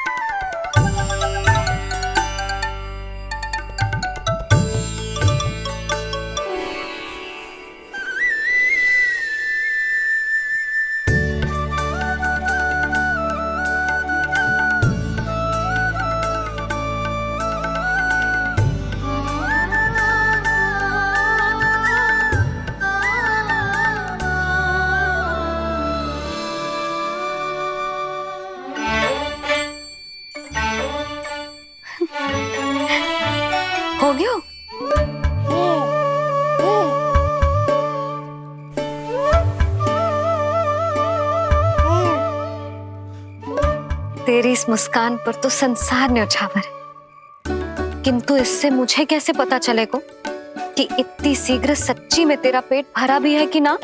हो गया? तेरी इस मुस्कान पर तो संसार न्यौछावर है, किंतु इससे मुझे कैसे पता चलेगा कि इतनी शीघ्र सच्ची में तेरा पेट भरा भी है कि ना?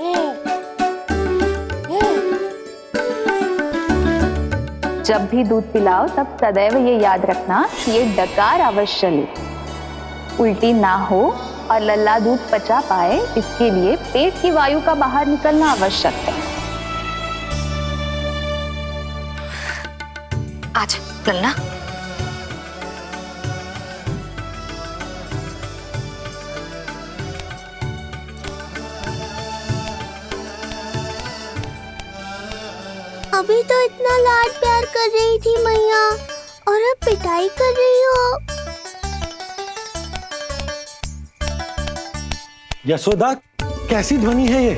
जब भी दूध पिलाओ तब सदैव ये याद रखना कि ये डकार अवश्य ले, उल्टी ना हो और लल्ला दूध पचा पाए, इसके लिए पेट की वायु का बाहर निकलना आवश्यक है। आज लल्ला, अभी तो इतना लाड प्यार कर रही थी मैया, और अब पिटाई कर रही हो। यशोदा, कैसी ध्वनि है ये?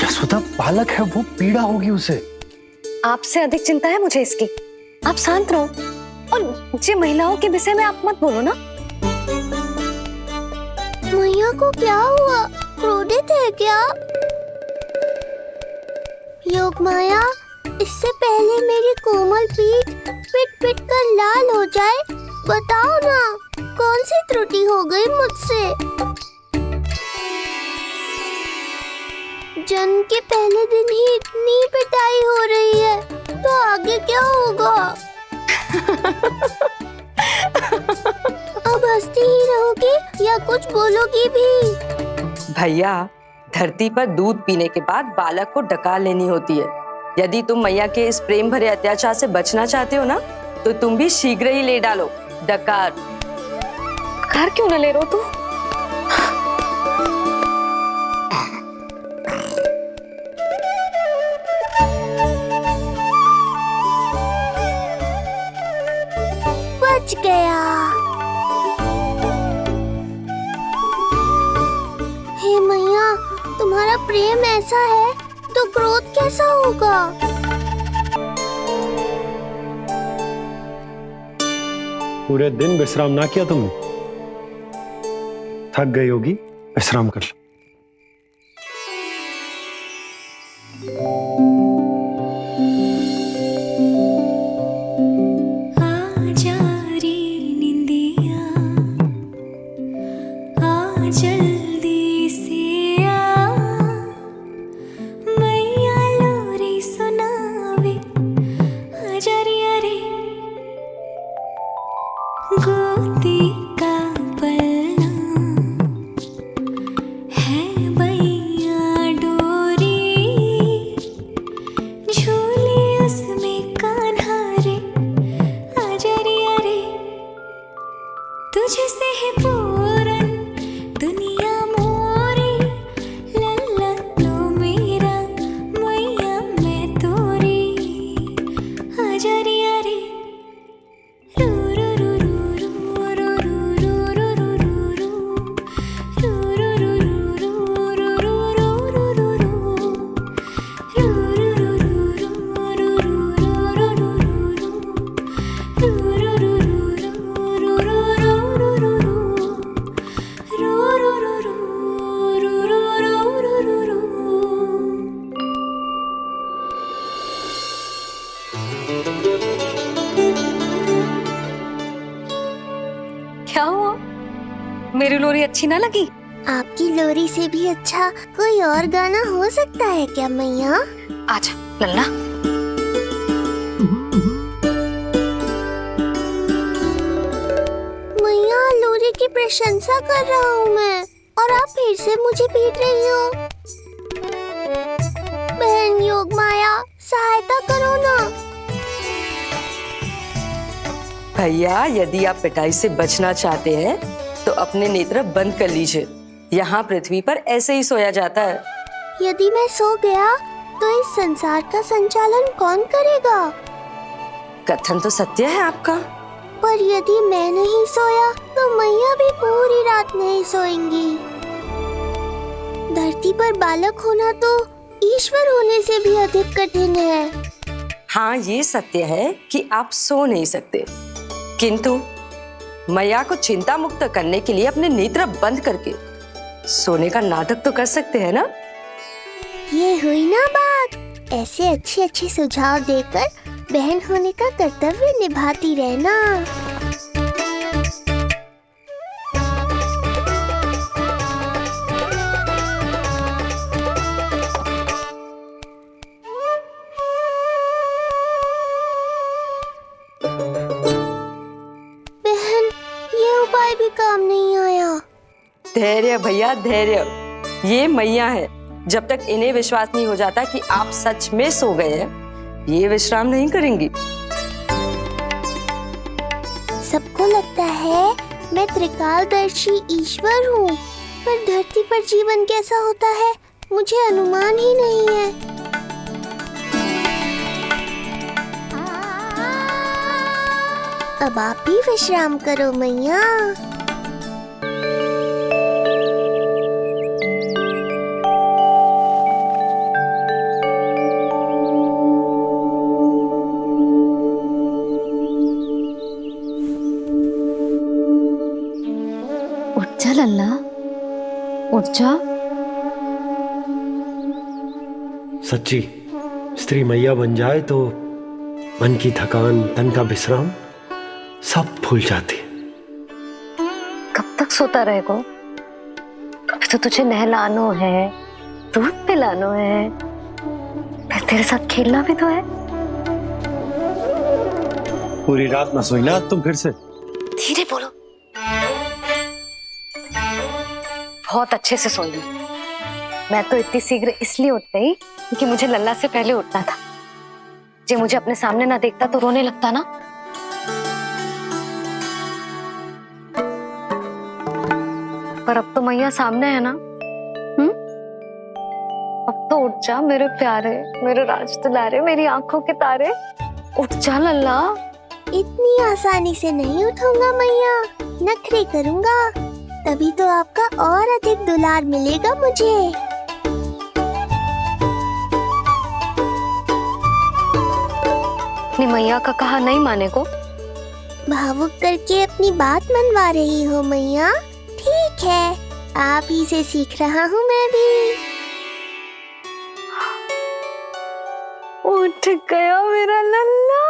यशोदा, बालक है वो, पीड़ा होगी उसे। आपसे अधिक चिंता है मुझे इसकी। आप शांत रहो, और ये महिलाओं के विषय में आप मत बोलो ना। मैया को क्या हुआ? क्रोधित है क्या? योग माया, इससे पहले मेरी कोमल पीठ पिट पिट कर लाल हो जाए, बताओ ना कौन सी त्रुटि हो गई मुझसे? जन्म के पहले दिन ही इतनी पिटाई हो रही है, तो आगे क्या होगा? अब हंसती ही रहोगी या कुछ बोलोगी भी? भैया, धरती पर दूध पीने के बाद बालक को डकार लेनी होती है। यदि तुम मैया के इस प्रेम भरे अत्याचार से बचना चाहते हो ना, तो तुम भी शीघ्र ही ले डालो डकार। डकार क्यों न ले रो तू? बच गया। हे मैया, तुम्हारा प्रेम ऐसा है तो क्रोध कैसा होगा? पूरे दिन विश्राम ना किया तुमने? थक गई होगी, विश्राम कर लो। जल्दी से आ मैया लोरी सुनावे आजा रिया रे गोदी का पलना है बैया डोरी झूले उसमें कान्हा रे आजा रिया रे तुझसे है पूरन दुनिया मोरी लल्ला तू मेरा मैया मैं तोरी आजा रिया रे रू रू रू रू रू रू रू रू रू रू क्या हुआ? मेरी लोरी अच्छी ना लगी? आपकी लोरी से भी अच्छा कोई और गाना हो सकता है क्या मैया? आजा लल्ला। मैया लोरी की प्रशंसा कर रहा हूँ मैं और आप फिर से मुझे पीट रही हो। बहन योग माया सहायता करो ना। भैया यदि आप पिटाई से बचना चाहते हैं तो अपने नेत्र बंद कर लीजिए। यहाँ पृथ्वी पर ऐसे ही सोया जाता है। यदि मैं सो गया तो इस संसार का संचालन कौन करेगा? कथन तो सत्य है आपका। पर यदि मैं नहीं सोया तो मैया भी पूरी रात नहीं सोएंगी। धरती पर बालक होना तो ईश्वर होने से भी अधिक कठिन है। हाँ ये सत्य है कि आप सो नहीं सकते, किंतु मैया को चिंता मुक्त करने के लिए अपने नेत्र बंद करके सोने का नाटक तो कर सकते हैं ना। ये हुई ना बात। ऐसे अच्छे अच्छे सुझाव देकर बहन होने का कर्तव्य निभाती रहना। बहन ये उपाय भी काम नहीं आया। धैर्य भैया धैर्य। ये मैया है, जब तक इन्हें विश्वास नहीं हो जाता कि आप सच में सो गए हैं, ये विश्राम नहीं करेंगी। सबको लगता है मैं त्रिकालदर्शी ईश्वर हूँ, पर धरती पर जीवन कैसा होता है मुझे अनुमान ही नहीं है। अब आप भी विश्राम करो मैया। उठ जा लल्ला, उठ जा। सच्ची स्त्री मैया बन जाए तो मन की थकान, तन का विश्राम सब भूल जाती। कब तक सोता रहेगा? अभी तो तुझे नहलानो है, दूध पिलानो है, फिर तेरे साथ खेलना भी तो है। पूरी रात न सोई ना तुम फिर से? धीरे बोलो। बहुत अच्छे से सोई। मैं तो इतनी शीघ्र इसलिए उठ गई क्योंकि मुझे लल्ला से पहले उठना था। जो मुझे अपने सामने ना देखता तो रोने लगता ना। पर अब तो मैया सामने है ना। अब तो उठ जा मेरे प्यारे, मेरे राज दुलारे, मेरी आंखों के तारे। उठ जा लल्ला। इतनी आसानी से नहीं उठूंगा मैया, नखरे करूंगा, तभी तो आपका और अधिक दुलार मिलेगा मुझे। अपनी मैया का कहा नहीं माने को? भावुक करके अपनी बात मनवा रही हो मैया। ठीक है, आप ही से सीख रहा हूँ मैं भी। उठ गया मेरा लल्ला।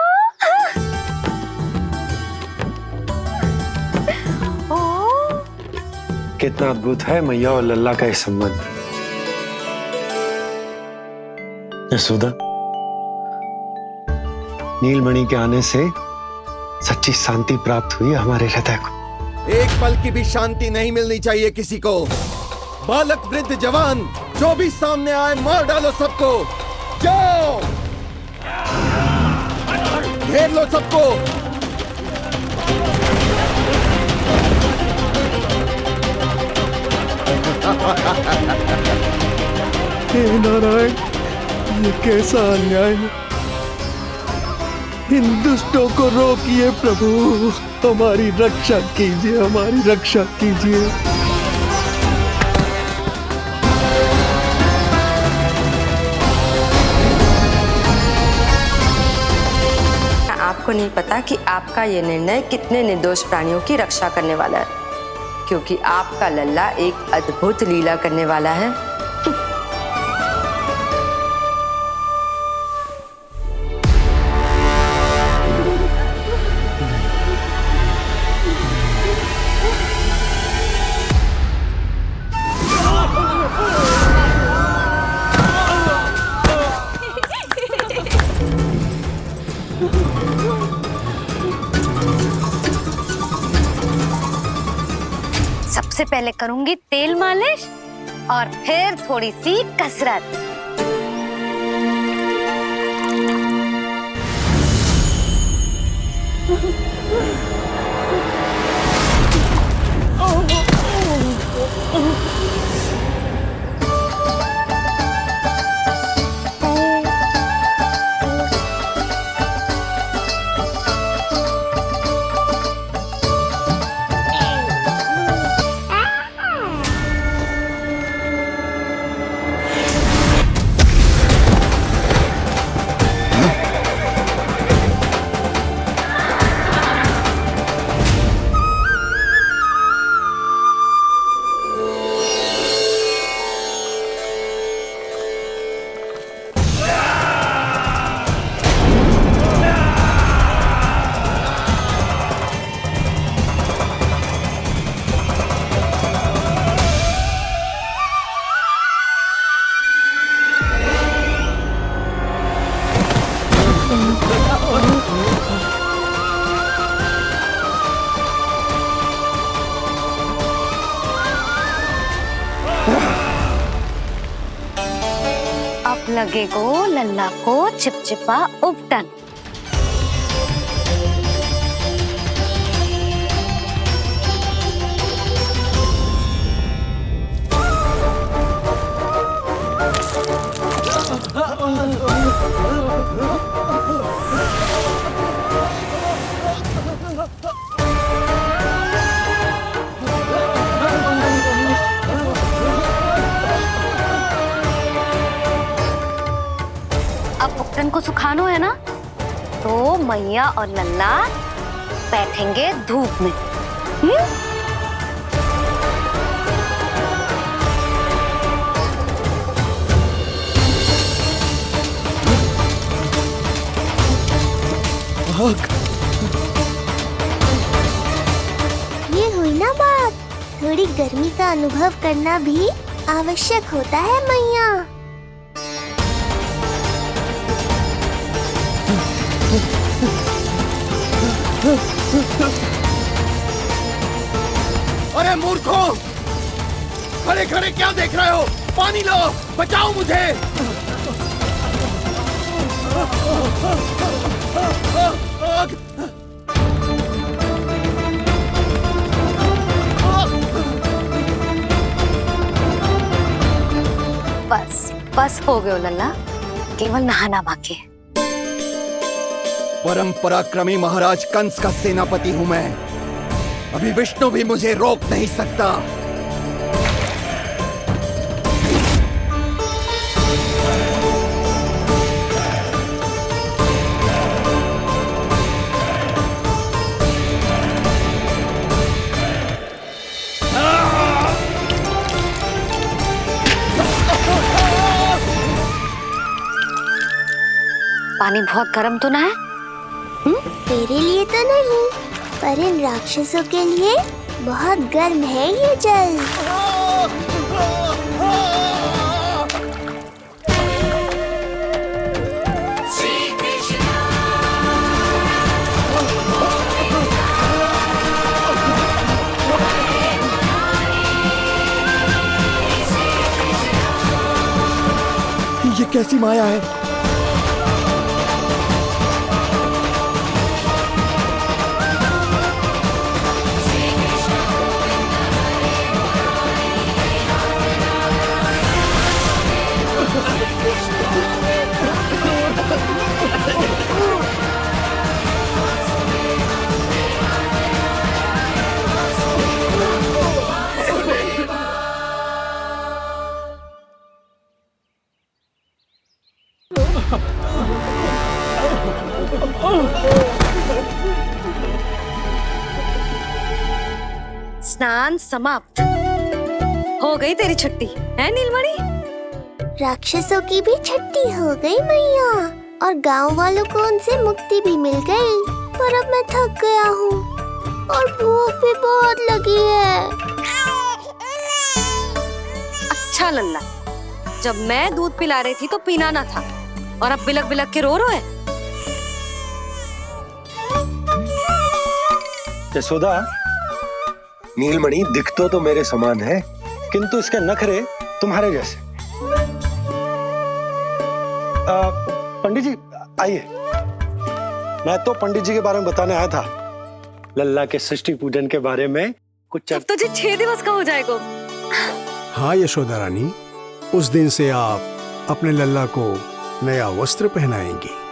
कितना अद्भुत है मैया और लल्ला का ये संबंध। यशोदा, नीलमणि के आने से सच्ची शांति प्राप्त हुई हमारे हृदय को। एक पल की भी शांति नहीं मिलनी चाहिए किसी को। बालक वृद्ध जवान जो भी सामने आए मार डालो सबको। जाओ, घेर लो सबको। हे नारायण, ये कैसा अन्याय है। इन दुष्टों को रोकिए प्रभु, हमारी रक्षा कीजिए, हमारी रक्षा कीजिए। आपको नहीं पता कि आपका ये निर्णय कितने निर्दोष प्राणियों की रक्षा करने वाला है, क्योंकि आपका लल्ला एक अद्भुत लीला करने वाला है। सबसे पहले करूंगी तेल मालिश और फिर थोड़ी सी कसरत। अब लगेगो लल्ला को चिपचिपा उपटन। अब उपटन को सुखानो है ना, तो मैया और लल्ला बैठेंगे धूप में। ये हुई ना बात, थोड़ी गर्मी का अनुभव करना भी आवश्यक होता है मैया। अरे मूर्खों, खड़े खड़े क्या देख रहे हो? पानी लो, बचाओ मुझे। बस बस हो गयो लल्ला, केवल नहाना बाकी है। परम पराक्रमी महाराज कंस का सेनापति हूं मैं। अभी विष्णु भी मुझे रोक नहीं सकता। पानी बहुत गर्म तो ना है? तेरे लिए तो नहीं, पर इन राक्षसों के लिए बहुत गर्म है ये जल। ये कैसी माया है? स्नान समाप्त। हो गई तेरी छुट्टी है नीलमणि? राक्षसों की भी छुट्टी हो गई मैया, और गांव वालों को उनसे मुक्ति भी मिल गई। पर अब मैं थक गया हूँ और भूख भी बहुत लगी है। अच्छा लल्ला, जब मैं दूध पिला रही थी तो पीना ना था, और अब बिलक बिलक के रो है। यशोदा, नीलमणि दिखतो तो मेरे समान है, किंतु इसके नखरे तुम्हारे जैसे। पंडित जी आइए। मैं तो पंडित जी के बारे में बताने आया था, लल्ला के सृष्टि पूजन के बारे में कुछ। अब तुझे 6 दिवस का हो जाएगा। हाँ यशोदा रानी, उस दिन से आप अपने लल्ला को नया वस्त्र पहनाएंगी।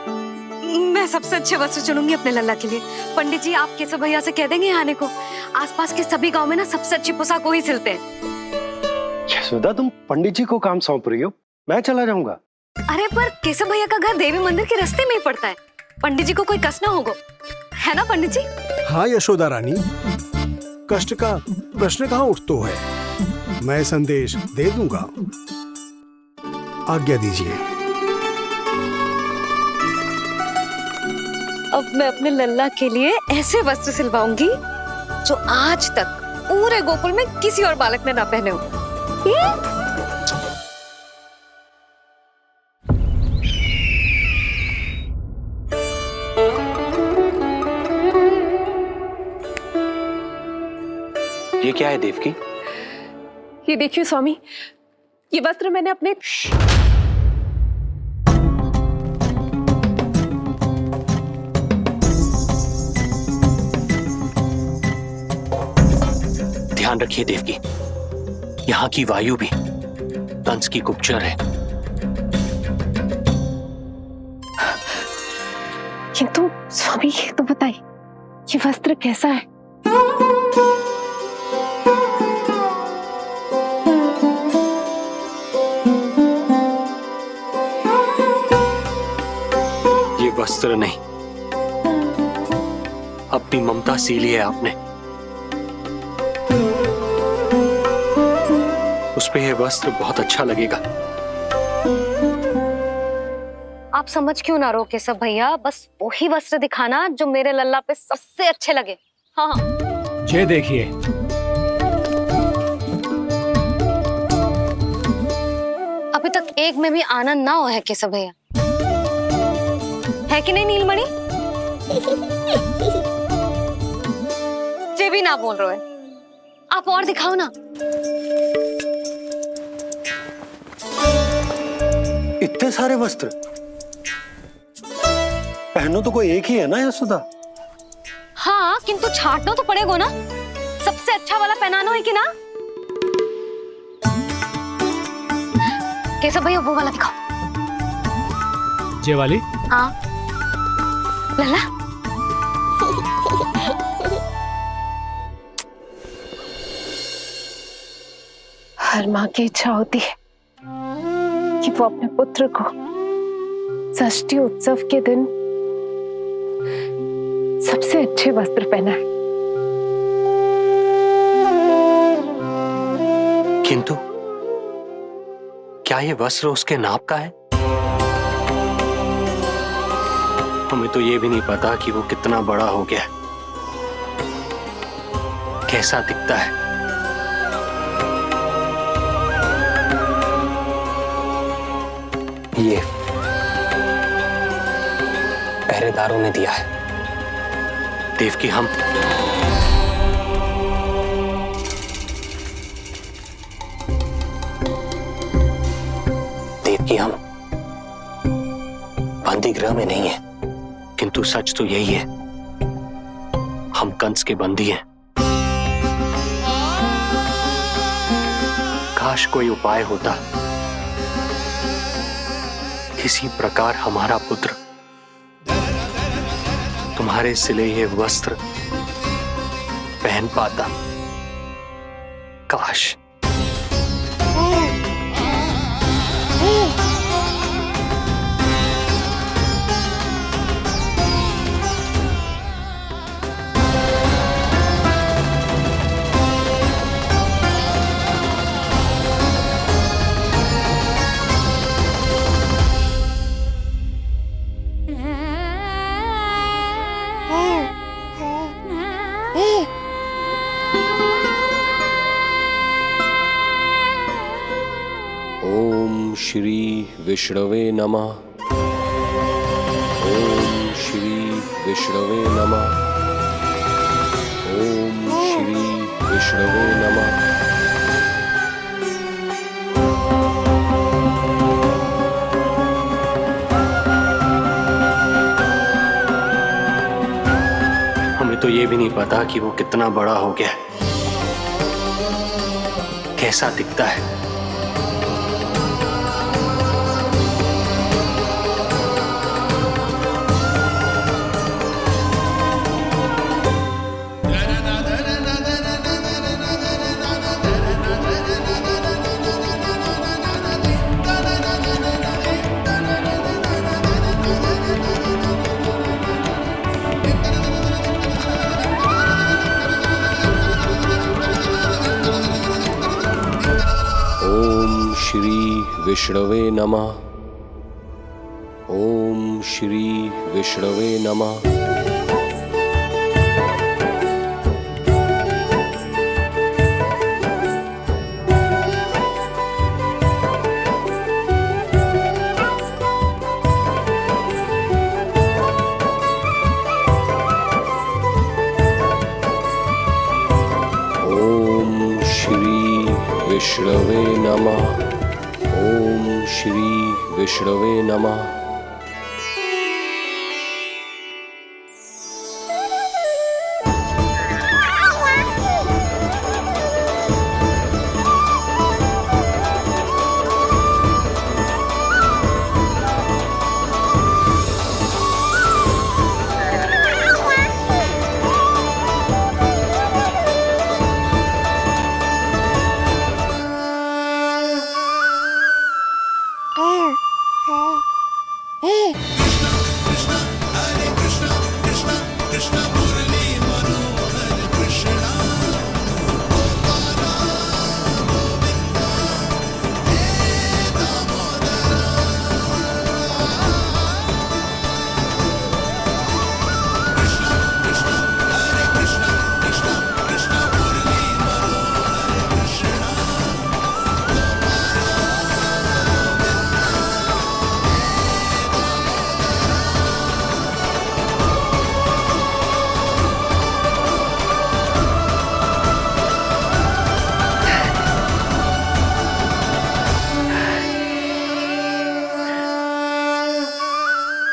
मैं सबसे अच्छे वस्त्र चुनूंगी अपने लल्ला के लिए। पंडित जी आप केशव भैया से कह देंगे आने को। आसपास के सभी गांव में ना सबसे अच्छी पोशाक वही सिलते हैं। यशोदा, तुम पंडित जी को काम सौंप रही हो, मैं चला जाऊंगा। अरे पर केशव भैया का घर देवी मंदिर के रास्ते में ही पड़ता है, पंडित जी को कोई कष्ट ना होगा, है ना पंडित जी? हाँ यशोदा रानी, कष्ट का प्रश्न कहाँ उठतो है। मैं संदेश दे दूंगा, आज्ञा दीजिए। अब मैं अपने लल्ला के लिए ऐसे वस्त्र सिलवाऊंगी जो आज तक पूरे गोकुल में किसी और बालक ने ना पहने हो। ये क्या है देवकी? ये देखिए स्वामी, ये वस्त्र मैंने अपने ध्यान रखिए देवकी, यहाँ की वायु भी कंस की गुप्तचर है। किंतु स्वामी ये तो बताइए, ये वस्त्र कैसा है? ये वस्त्र नहीं, अपनी ममता सी ली है आपने। उस पे ये वस्त्र बहुत अच्छा लगेगा। आप समझ क्यों ना रहो केशव भैया, बस वही वस्त्र दिखाना जो मेरे लल्ला पे सबसे अच्छे लगे। हाँ ये देखिए, अभी तक एक में भी आनंद ना हो है केशव भैया, है कि नहीं नीलमणि? ये भी ना बोल रहे हो, आप और दिखाओ ना। इतने सारे वस्त्र पहनो तो कोई एक ही है ना यशोदा? हाँ किंतु छांटना तो पड़ेगा ना, सबसे अच्छा वाला पहनाना है कि ना? केशव भैया वो वाला दिखाओ। ये वाली? हाँ लल्ला। हर माँ की इच्छा होती है कि वो अपने पुत्र को षष्ठी उत्सव के दिन सबसे अच्छे वस्त्र पहनाए। किंतु क्या ये वस्त्र उसके नाप का है? हमें तो ये भी नहीं पता कि वो कितना बड़ा हो गया। कैसा दिखता है। ये पहरेदारों ने दिया है। देवकी, हम बंदी गृह में नहीं है, किंतु सच तो यही है, हम कंस के बंदी हैं। काश कोई उपाय होता, किसी प्रकार हमारा पुत्र तुम्हारे सिले ये वस्त्र पहन पाता। काश। ओम श्री विष्णवे नमः। ओम श्री विष्णवे नमः। ओम श्री विष्णवे नमः। हमें तो ये भी नहीं पता कि वो कितना बड़ा हो गया, कैसा दिखता है। ओम श्री विष्णवे नमः। ओम श्री विष्णवे नमः। ओम श्री विष्णवे नमः। ओम श्री विष्णवे नमः।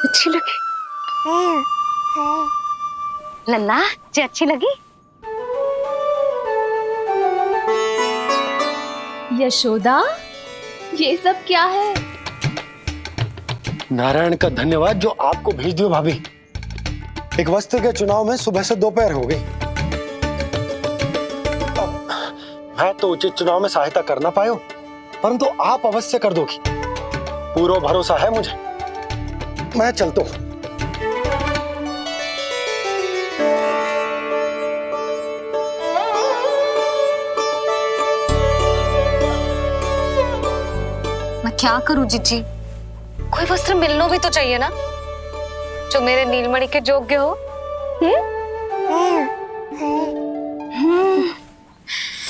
अच्छी लगी लल्ला जी, अच्छी लगी। यशोदा, ये सब क्या है? नारायण का धन्यवाद जो आपको भेज दियो भाभी। एक वस्त्र के चुनाव में सुबह से दोपहर हो गई। मैं तो उचित चुनाव में सहायता कर ना पायो, परंतु आप अवश्य कर दोगी, पूरा भरोसा है मुझे। मैं चलता हूं। मैं क्या करूं जिज्जी, कोई वस्त्र मिलना भी तो चाहिए ना जो मेरे नीलमणि के योग्य हो।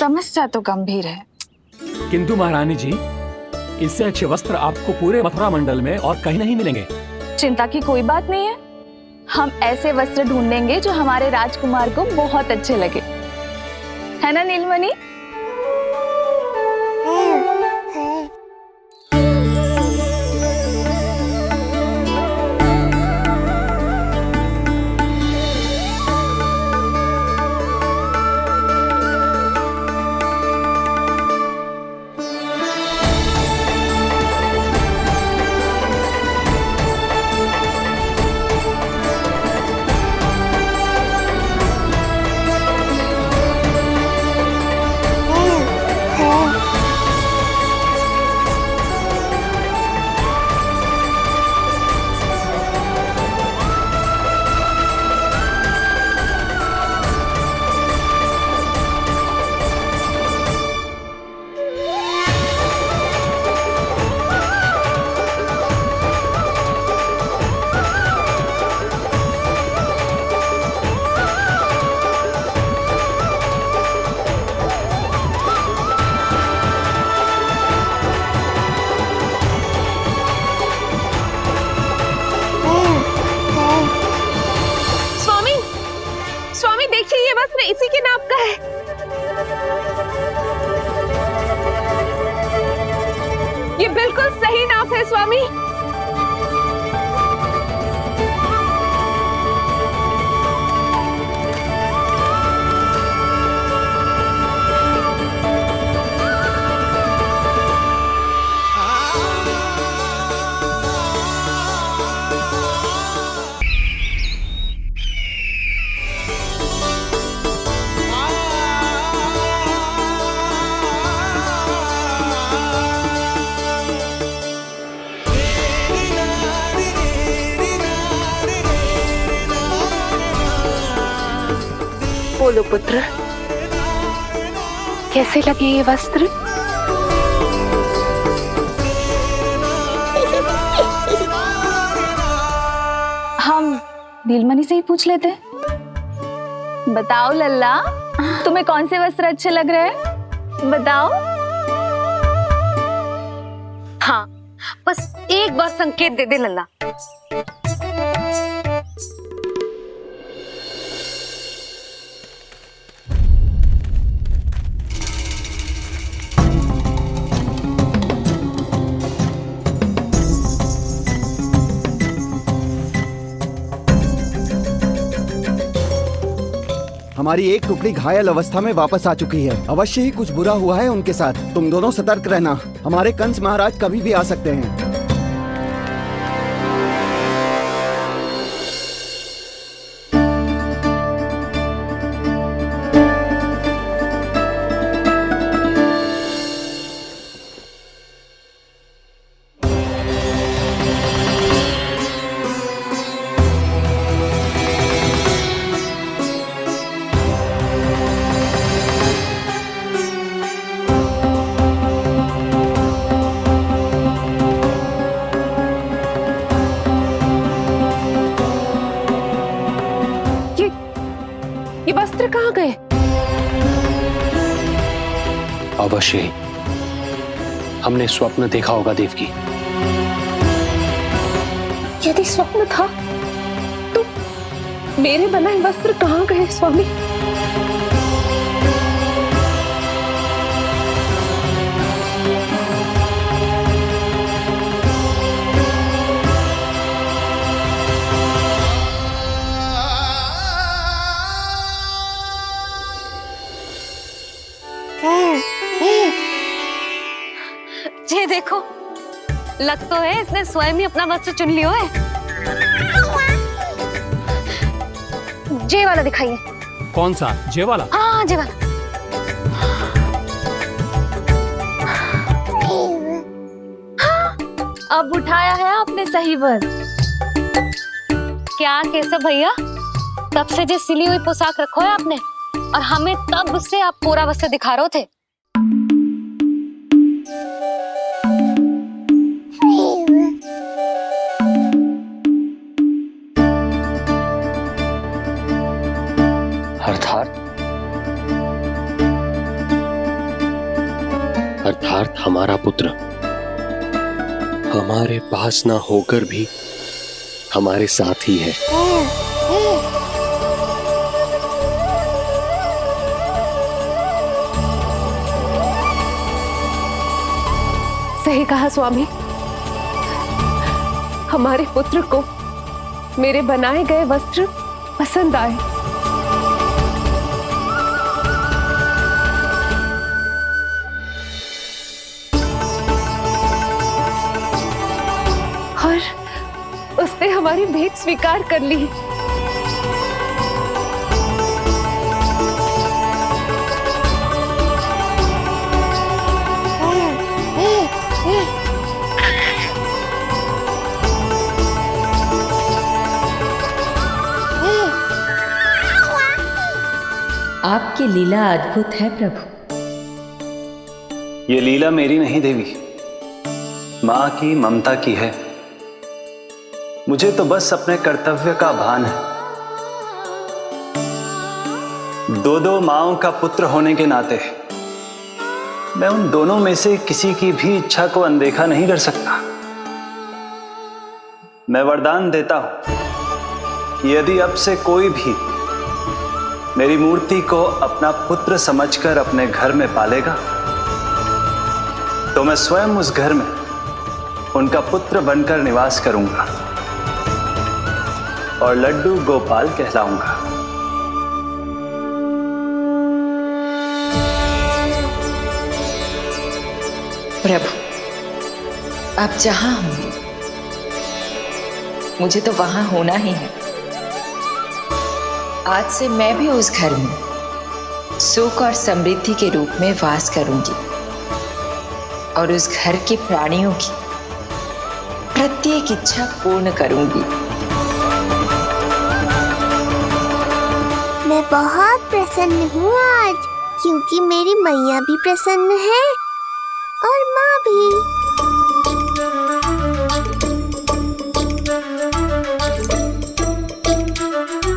समस्या तो गंभीर है। किंतु महारानी जी, इससे अच्छे वस्त्र आपको पूरे मथुरा मंडल में और कहीं नहीं मिलेंगे। चिंता की कोई बात नहीं है, हम ऐसे वस्त्र ढूंढेंगे जो हमारे राजकुमार को बहुत अच्छे लगे, है ना नीलमणि? इसी के नाप का है। ये बिल्कुल सही नाप है स्वामी। बोलो पुत्र, कैसे लगे ये वस्त्र? हम नीलमणि से ही पूछ लेते। बताओ लल्ला, तुम्हें कौन से वस्त्र अच्छे लग रहे हैं? बताओ। हाँ, बस एक बार संकेत दे दे लल्ला। हमारी एक टुकड़ी घायल अवस्था में वापस आ चुकी है। अवश्य ही कुछ बुरा हुआ है उनके साथ। तुम दोनों सतर्क रहना, हमारे कंस महाराज कभी भी आ सकते हैं। ये वस्त्र कहाँ गए? अवश्य ही हमने स्वप्न देखा होगा देवकी। यदि स्वप्न था तो मेरे बनाए वस्त्र कहाँ गए स्वामी? ये देखो, लग तो है इसने स्वयं ही अपना वस्त्र चुन लियो है। जे वाला दिखाइए। कौन सा? जे वाला? हाँ, जे वाला। अब उठाया है आपने सही वस्त्र। क्या केशव भैया, तब से जो सिली हुई पोशाक रखो है आपने, और हमें तब से आप पूरा वस्त्र दिखा रहे थे। अर्थात अर्थात हमारा पुत्र हमारे पास ना होकर भी हमारे साथ ही है। सही कहा स्वामी। हमारे पुत्र को मेरे बनाए गए वस्त्र पसंद आए। और उसने हमारी भेंट स्वीकार कर ली। आपकी लीला अद्भुत है प्रभु। ये लीला मेरी नहीं देवी, मां की ममता की है। मुझे तो बस अपने कर्तव्य का भान है। दो माओं का पुत्र होने के नाते मैं उन दोनों में से किसी की भी इच्छा को अनदेखा नहीं कर सकता। मैं वरदान देता हूं कि यदि अब से कोई भी मेरी मूर्ति को अपना पुत्र समझकर अपने घर में पालेगा तो मैं स्वयं उस घर में उनका पुत्र बनकर निवास करूंगा और लड्डू गोपाल कहलाऊंगा। प्रभु, आप जहां होंगे मुझे तो वहां होना ही है। आज से मैं भी उस घर में सुख और समृद्धि के रूप में वास करूंगी और उस घर के प्राणियों की प्रत्येक इच्छा पूर्ण करूंगी। मैं बहुत प्रसन्न हूँ आज, क्योंकि मेरी मैया भी प्रसन्न है और माँ भी।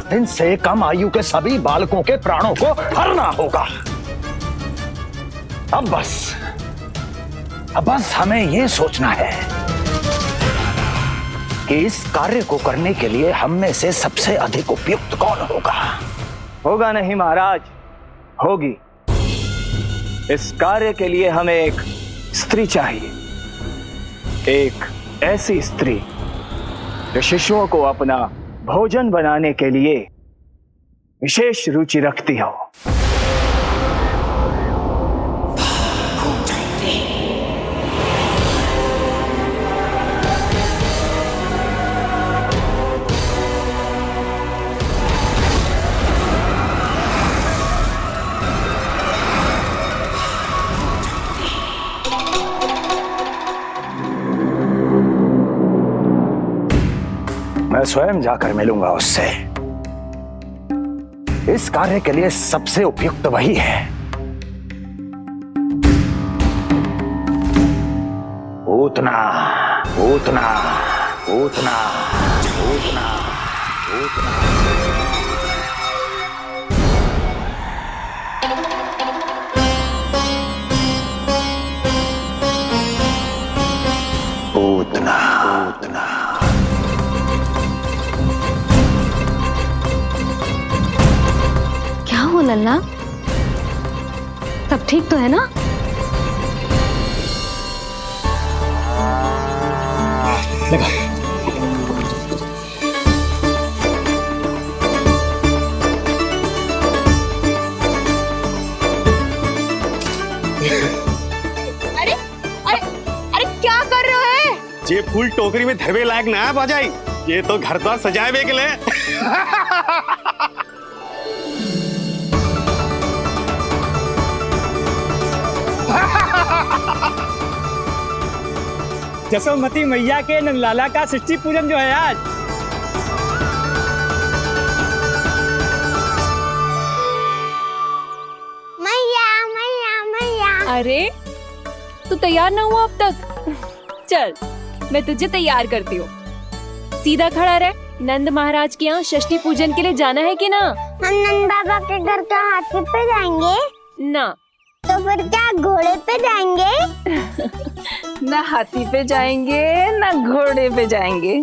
दिन से कम आयु के सभी बालकों के प्राणों को हरना होगा। अब बस हमें ये सोचना है कि इस कार्य को करने के लिए हम में से सबसे अधिक उपयुक्त कौन होगा। होगा नहीं महाराज, होगी। इस कार्य के लिए हमें एक स्त्री चाहिए, एक ऐसी स्त्री जो शिशुओं को अपना भोजन बनाने के लिए विशेष रुचि रखती हो। मैं स्वयं जाकर मिलूंगा उससे। इस कार्य के लिए सबसे उपयुक्त वही है। पूतना पूतना पूतना पूतना पूतना। पूतना पूतना। क्या हो लल्ला, सब ठीक तो है ना? लगा। अरे अरे अरे क्या कर रहे हो है? ये फूल टोकरी में धरवे लायक ना है बाजाई, ये तो घर द्वार सजाए हुए के लिए। जसोमती मैया के नंदलाला का सृष्टि पूजन जो है आज। मैया मैया मैया। अरे तू तैयार ना हुआ अब तक? चल मैं तुझे तैयार करती हूँ। सीधा खड़ा रह। नंद महाराज के यहाँ षष्ठी पूजन के लिए जाना है कि ना? हम नंद बाबा के घर का हाथी पे जाएंगे। ना, तो फिर क्या घोड़े पे जाएंगे? ना हाथी पे जाएंगे ना घोड़े पे जाएंगे,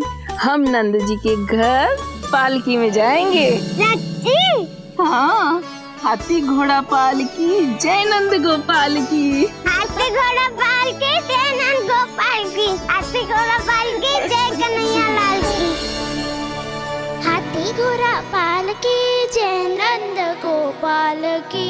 हम नंद जी के घर पालकी में जाएंगे। सच्ची? हाँ, हाथी घोड़ा पालकी जय नंद गोपाल की। हाथी घोड़ा पालकी जय नंद गोपाल की। हाथी घोड़ा पालकी जय कन्हैया लाल की। हाथी घोड़ा पालकी जय नंद गोपाल की।